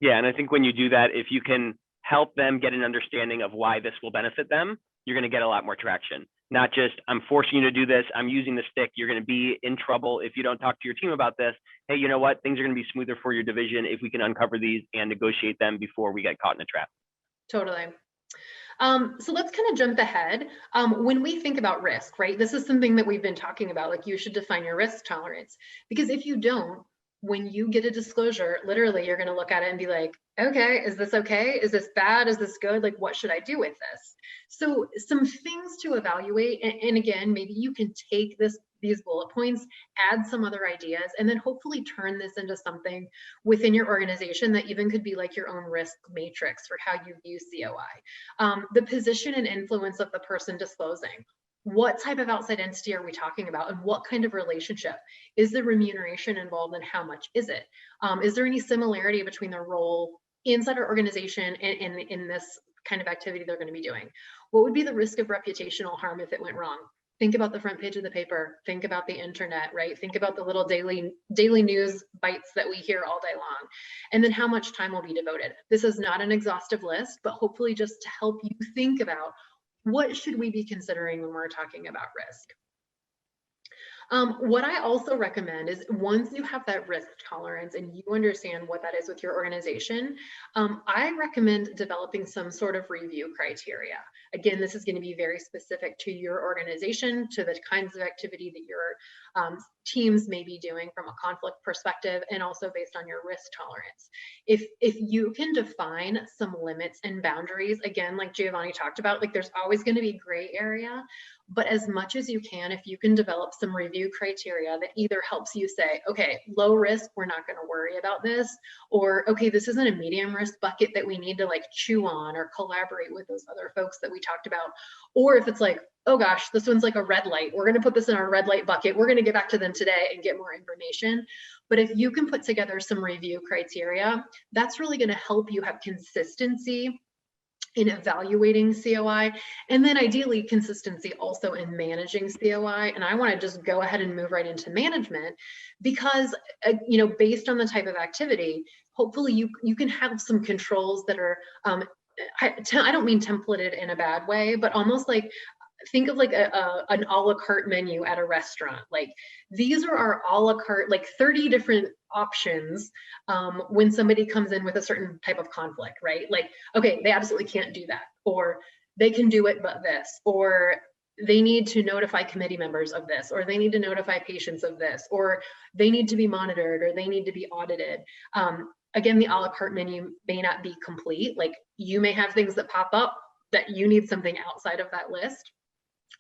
Yeah, and I think when you do that, if you can help them get an understanding of why this will benefit them, you're going to get a lot more traction. Not just, I'm forcing you to do this, I'm using the stick, you're going to be in trouble if you don't talk to your team about this. Hey, you know what? Things are going to be smoother for your division if we can uncover these and negotiate them before we get caught in a trap. Totally. So let's kind of jump ahead. When we think about risk, right? This is something that we've been talking about, like you should define your risk tolerance. Because if you don't, when you get a disclosure, literally you're going to look at it and be like, okay, is this okay? Is this bad? Is this good? Like, what should I do with this? So some things to evaluate. And again, maybe you can take these bullet points, add some other ideas, and then hopefully turn this into something within your organization that even could be like your own risk matrix for how you view COI. The position and influence of the person disclosing. What type of outside entity are we talking about, and what kind of relationship? Is the remuneration involved, and how much is it? Is there any similarity between their role inside our organization and in this kind of activity they're going to be doing? What would be the risk of reputational harm if it went wrong? Think about the front page of the paper. Think about the internet, right? Think about the little daily news bites that we hear all day long. And then how much time will be devoted? This is not an exhaustive list, but hopefully just to help you think about what should we be considering when we're talking about risk. What I also recommend is once you have that risk tolerance and you understand what that is with your organization, I recommend developing some sort of review criteria. Again, this is going to be very specific to your organization, to the kinds of activity that your teams may be doing from a conflict perspective, and also based on your risk tolerance. If you can define some limits and boundaries, again, like Giovanni talked about, like there's always going to be gray area. But as much as you can, if you can develop some review criteria that either helps you say, okay, low risk, we're not going to worry about this, or okay, this isn't a medium risk bucket that we need to like chew on or collaborate with those other folks that we talked about. Or if it's like, oh gosh, this one's like a red light, we're going to put this in our red light bucket, we're going to get back to them today and get more information. But if you can put together some review criteria, that's really going to help you have consistency in evaluating COI, and then ideally consistency also in managing COI. And I want to just go ahead and move right into management because, based on the type of activity, hopefully you can have some controls that are, I don't mean templated in a bad way, but almost like, think of like an a la carte menu at a restaurant. Like these are our a la carte, like 30 different options when somebody comes in with a certain type of conflict, right? Like, okay, they absolutely can't do that, or they can do it, but this, or they need to notify committee members of this, or they need to notify patients of this, or they need to be monitored, or they need to be audited. Again, the a la carte menu may not be complete. Like you may have things that pop up that you need something outside of that list.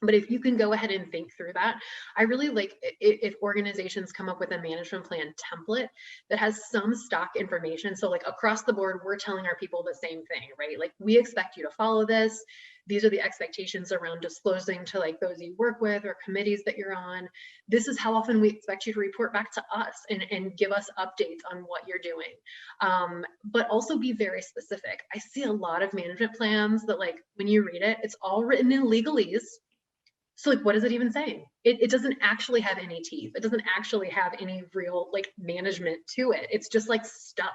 But if you can go ahead and think through that, I really like if organizations come up with a management plan template that has some stock information. So like across the board, we're telling our people the same thing, right? Like we expect you to follow this. These are the expectations around disclosing to like those you work with or committees that you're on. This is how often we expect you to report back to us and give us updates on what you're doing. But also be very specific. I see a lot of management plans that like when you read it, it's all written in legalese. So like, what is it even saying? It doesn't actually have any teeth. It doesn't actually have any real like management to it. It's just like stuff.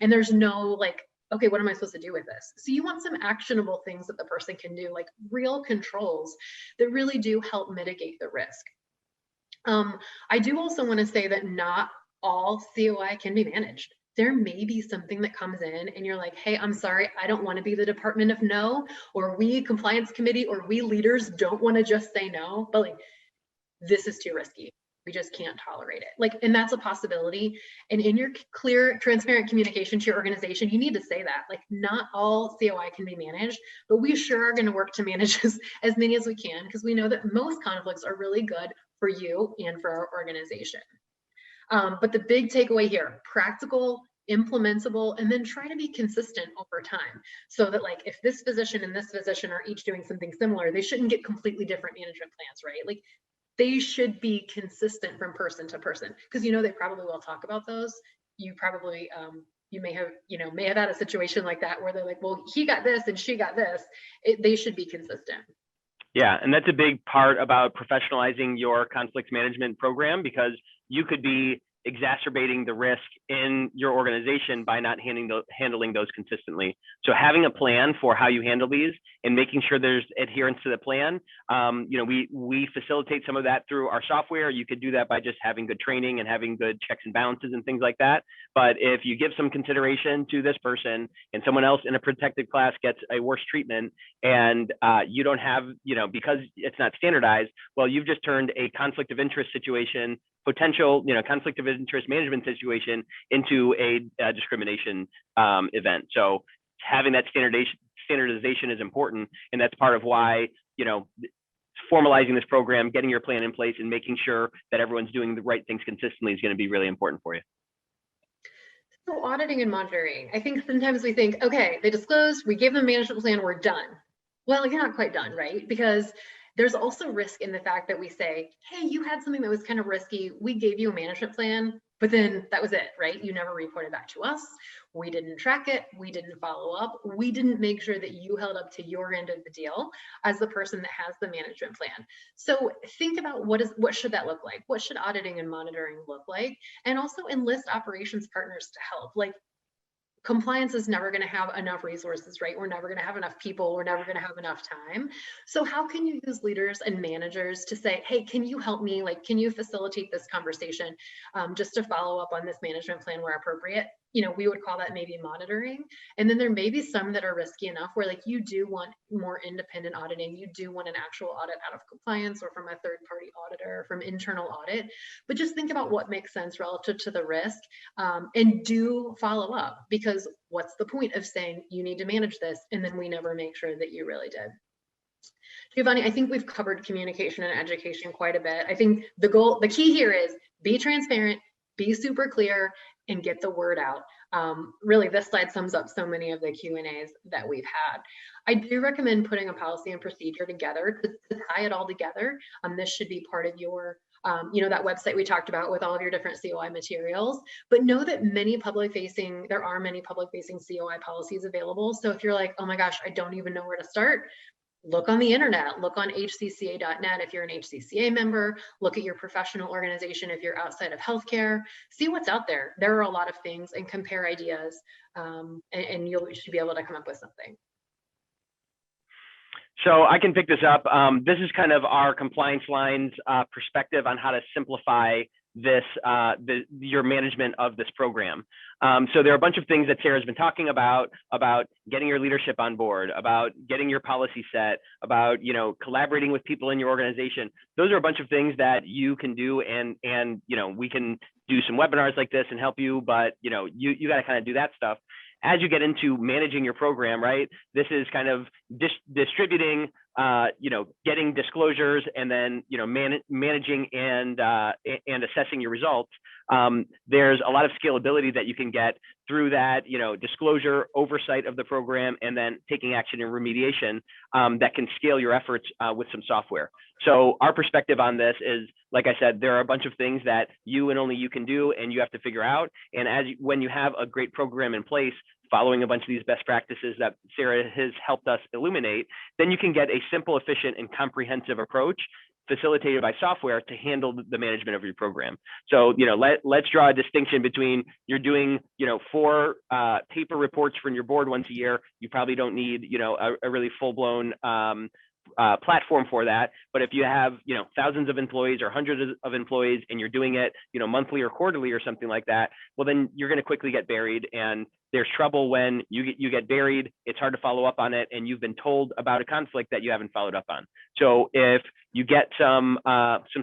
And there's no like okay, what am I supposed to do with this? So you want some actionable things that the person can do, like real controls that really do help mitigate the risk. I do also want to say that not all COI can be managed. There may be something that comes in and you're like, hey, I'm sorry, I don't want to be the department of no, or we compliance committee, or we leaders don't want to just say no, but like, this is too risky. We just can't tolerate it. Like, and that's a possibility. And in your clear, transparent communication to your organization, you need to say that. Like, not all COI can be managed, but we sure are going to work to manage as many as we can, because we know that most conflicts are really good for you and for our organization. But the big takeaway here, practical, implementable, and then try to be consistent over time, so that like if this physician and this physician are each doing something similar, they shouldn't get completely different management plans, right? Like they should be consistent from person to person, because you know they probably will talk about those. You probably you may have had a situation like that where they're like, well, he got this and she got this. They should be consistent. Yeah, and that's a big part about professionalizing your conflict management program, because you could be exacerbating the risk in your organization by not handling those consistently. So having a plan for how you handle these and making sure there's adherence to the plan. We facilitate some of that through our software. You could do that by just having good training and having good checks and balances and things like that. But if you give some consideration to this person and someone else in a protected class gets a worse treatment, and you don't have, because it's not standardized, well, you've just turned a conflict of interest situation, potential, conflict of interest management situation into a discrimination event. So having that standardization is important, and that's part of why, formalizing this program, getting your plan in place, and making sure that everyone's doing the right things consistently is going to be really important for you. So auditing and monitoring, I think sometimes we think, okay, they disclosed, we gave them a management plan, we're done. Well, you're not quite done, right? Because there's also risk in the fact that we say, hey, you had something that was kind of risky. We gave you a management plan, but then that was it, right? You never reported back to us. We didn't track it. We didn't follow up. We didn't make sure that you held up to your end of the deal as the person that has the management plan. So think about what should that look like? What should auditing and monitoring look like? And also enlist operations partners to help. Like, compliance is never going to have enough resources, right? We're never going to have enough people. We're never going to have enough time. So how can you use leaders and managers to say, hey, can you help me? Like, can you facilitate this conversation just to follow up on this management plan where appropriate? We would call that maybe monitoring. And then there may be some that are risky enough where like you do want more independent auditing. You do want an actual audit out of compliance or from a third party auditor, from internal audit. But just think about what makes sense relative to the risk, and do follow up, because what's the point of saying you need to manage this and then we never make sure that you really did? Giovanni, I think we've covered communication and education quite a bit. I think the key here is be transparent, be super clear, and get the word out. Really, this slide sums up so many of the Q&As that we've had. I do recommend putting a policy and procedure together to tie it all together. This should be part of your that website we talked about with all of your different COI materials, but know that there are many public facing COI policies available. So if you're like, oh my gosh, I don't even know where to start, look on the internet, look on hcca.net if you're an HCCA member, look at your professional organization if you're outside of healthcare, see what's out there. There are a lot of things, and compare ideas, and you should be able to come up with something. So I can pick this up. This is kind of our ComplianceLine's perspective on how to simplify this your management of this program. So there are a bunch of things that Sarah's been talking about getting your leadership on board, about getting your policy set, about collaborating with people in your organization. Those are a bunch of things that you can do, and we can do some webinars like this and help you, but you got to kind of do that stuff. As you get into managing your program, right? This is kind of distributing, getting disclosures, and then managing and assessing your results. There's a lot of scalability that you can get through that, disclosure, oversight of the program, and then taking action and remediation that can scale your efforts with some software. So our perspective on this is, like I said, there are a bunch of things that you and only you can do, and you have to figure out. And when you have a great program in place, following a bunch of these best practices that Sarah has helped us illuminate, then you can get a simple, efficient, and comprehensive approach facilitated by software to handle the management of your program. So, let's draw a distinction between you're doing, 4 paper reports from your board once a year. You probably don't need, a really full-blown platform for that. But if you have, thousands of employees or hundreds of employees and you're doing it, monthly or quarterly or something like that, well, then you're going to quickly get buried. And there's trouble when you get buried. It's hard to follow up on it, and you've been told about a conflict that you haven't followed up on. So if you get some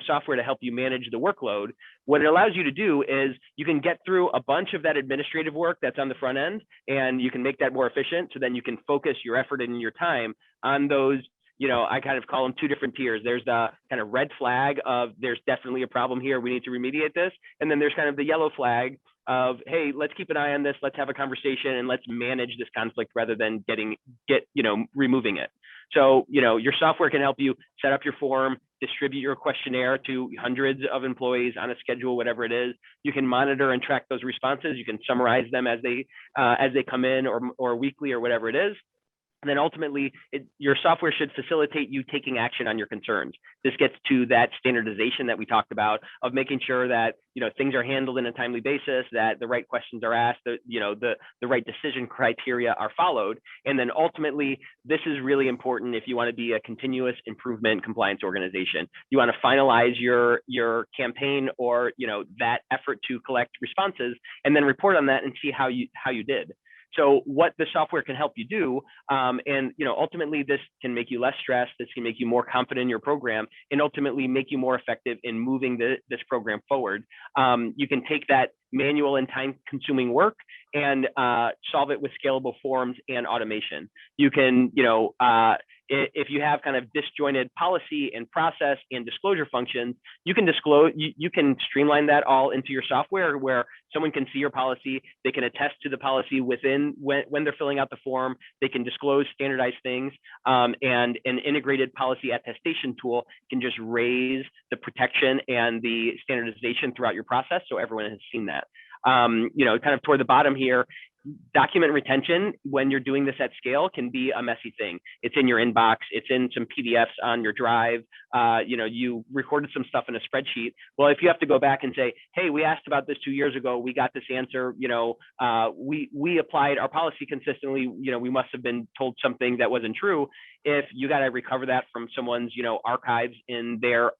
software to help you manage the workload, what it allows you to do is you can get through a bunch of that administrative work that's on the front end, and you can make that more efficient. So then you can focus your effort and your time on those. I kind of call them 2 different tiers. There's the kind of red flag of there's definitely a problem here, we need to remediate this. And then there's kind of the yellow flag of, hey, let's keep an eye on this, let's have a conversation, and let's manage this conflict rather than removing it. So, your software can help you set up your form, distribute your questionnaire to hundreds of employees on a schedule, whatever it is. You can monitor and track those responses. You can summarize them as they come in, or weekly, or whatever it is. And then ultimately, your software should facilitate you taking action on your concerns. This gets to that standardization that we talked about of making sure that things are handled in a timely basis, that the right questions are asked, that the right decision criteria are followed. And then ultimately, this is really important if you want to be a continuous improvement compliance organization. You want to finalize your campaign or that effort to collect responses, and then report on that and see how you did. So what the software can help you do, and ultimately this can make you less stressed, this can make you more confident in your program, and ultimately make you more effective in moving this program forward. You can take that manual and time-consuming work and solve it with scalable forms and automation. You can, if you have kind of disjointed policy and process and disclosure functions, you can streamline that all into your software where someone can see your policy, they can attest to the policy within when they're filling out the form, they can disclose standardized things, and an integrated policy attestation tool can just raise the protection and the standardization throughout your process so everyone has seen that. Kind of toward the bottom here, document retention when you're doing this at scale can be a messy thing. It's in your inbox, it's in some PDFs on your drive, you recorded some stuff in a spreadsheet. Well, if you have to go back and say, hey, we asked about this 2 years ago, we got this answer, we applied our policy consistently, we must have been told something that wasn't true. If you got to recover that from someone's, archives in their,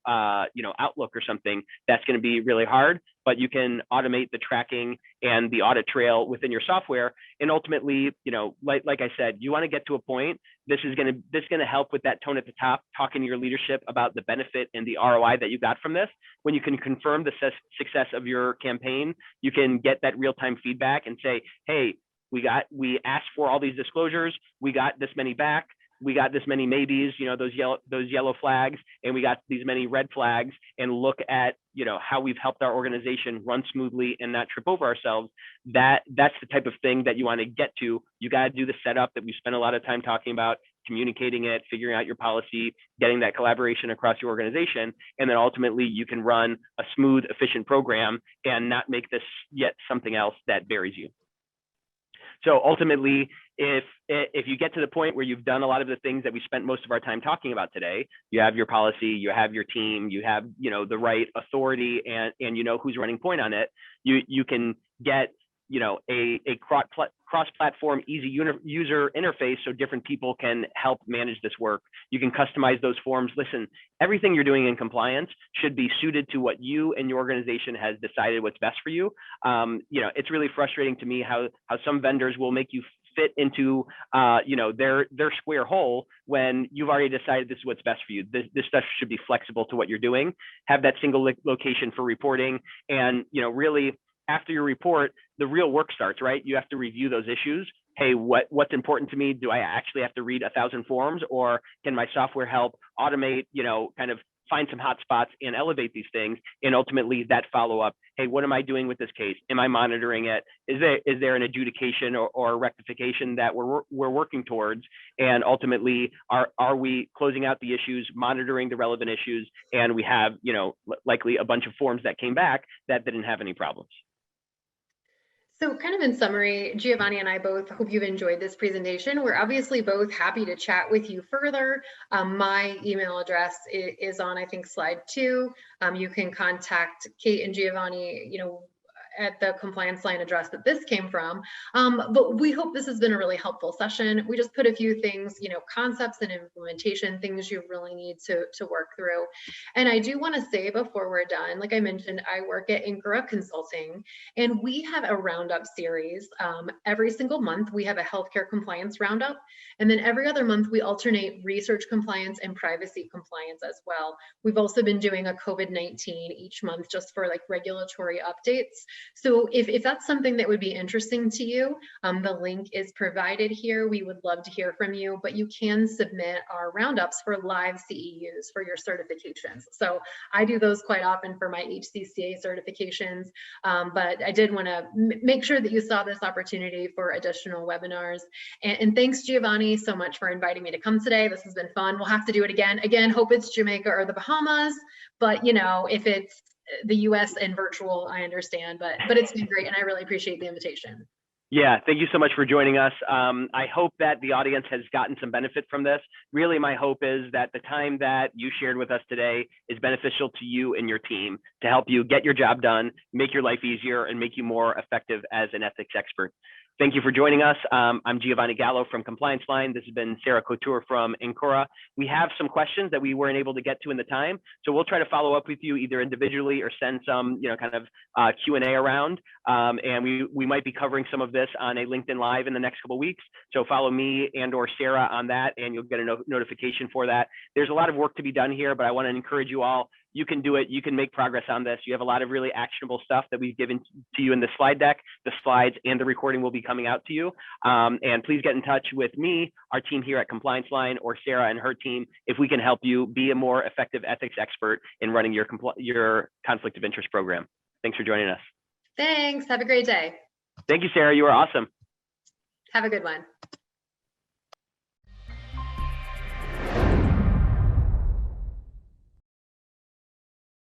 Outlook or something, that's going to be really hard, but you can automate the tracking and the audit trail within your software. And ultimately, like I said, you want to get to a point, this is going to help with that tone at the top, talking to your leadership about the benefit and the ROI that you got from this. When you can confirm the success of your campaign, you can get that real-time feedback and say, hey, we asked for all these disclosures, we got this many back, we got this many maybes, those yellow flags, and we got these many red flags, and look at, how we've helped our organization run smoothly and not trip over ourselves. That's the type of thing that you want to get to. You got to do the setup that we spent a lot of time talking about, communicating it, figuring out your policy, getting that collaboration across your organization. And then ultimately you can run a smooth, efficient program and not make this yet something else that buries you. So ultimately, if you get to the point where you've done a lot of the things that we spent most of our time talking about today, you have your policy, you have your team, you have the right authority, and who's running point on it, you can get a cross-platform easy user interface so different people can help manage this work. You can customize those forms. Listen, everything you're doing in compliance should be suited to what you and your organization has decided what's best for you. It's really frustrating to me how some vendors will make you fit into their square hole when you've already decided this is what's best for you. This stuff should be flexible to what you're doing. Have that single location for reporting, and really, after your report, the real work starts, right? You have to review those issues. Hey, what's important to me? Do I actually have to read 1,000 forms, or can my software help automate, kind of find some hot spots and elevate these things? And ultimately that follow-up, hey, what am I doing with this case? Am I monitoring it? Is there an adjudication or rectification that we're working towards? And ultimately, are we closing out the issues, monitoring the relevant issues? And we have, likely a bunch of forms that came back that didn't have any problems. So kind of in summary, Giovanni and I both hope you've enjoyed this presentation. We're obviously both happy to chat with you further. My email address is on, I think, slide 2. You can contact Kate and Giovanni, at the ComplianceLine address that this came from. But we hope this has been a really helpful session. We just put a few things, concepts and implementation, things you really need to work through. And I do want to say before we're done, like I mentioned, I work at Ankura Consulting, and we have a roundup series. Every single month, we have a healthcare compliance roundup. And then every other month, we alternate research compliance and privacy compliance as well. We've also been doing a COVID-19 each month just for like regulatory updates. So if that's something that would be interesting to you, the link is provided here. We would love to hear from you, but you can submit our roundups for live CEUs for your certifications. So I do those quite often for my HCCA certifications, but I did want to make sure that you saw this opportunity for additional webinars. And thanks, Giovanni, so much for inviting me to come today. This has been fun. We'll have to do it again. Again, hope it's Jamaica or the Bahamas, but if it's the US and virtual, I understand, but it's been great, and I really appreciate the invitation. Yeah, thank you so much for joining us. I hope that the audience has gotten some benefit from this. Really, my hope is that the time that you shared with us today is beneficial to you and your team to help you get your job done, make your life easier, and make you more effective as an ethics expert. Thank you for joining us. I'm Giovanni Gallo from ComplianceLine. This has been Sarah Couture from Ankura. We have some questions that we weren't able to get to in the time, so we'll try to follow up with you either individually or send some, kind of Q&A around. And we might be covering some of this on a LinkedIn Live in the next couple of weeks. So follow me and/or Sarah on that, and you'll get a notification for that. There's a lot of work to be done here, but I want to encourage you all. You can do it. You can make progress on this. You have a lot of really actionable stuff that we've given to you in the slide deck. The slides and the recording will be coming out to you. And please get in touch with me, our team here at ComplianceLine, or Sarah and her team, if we can help you be a more effective ethics expert in running your conflict of interest program. Thanks for joining us. Thanks. Have a great day. Thank you, Sarah. You are awesome. Have a good one.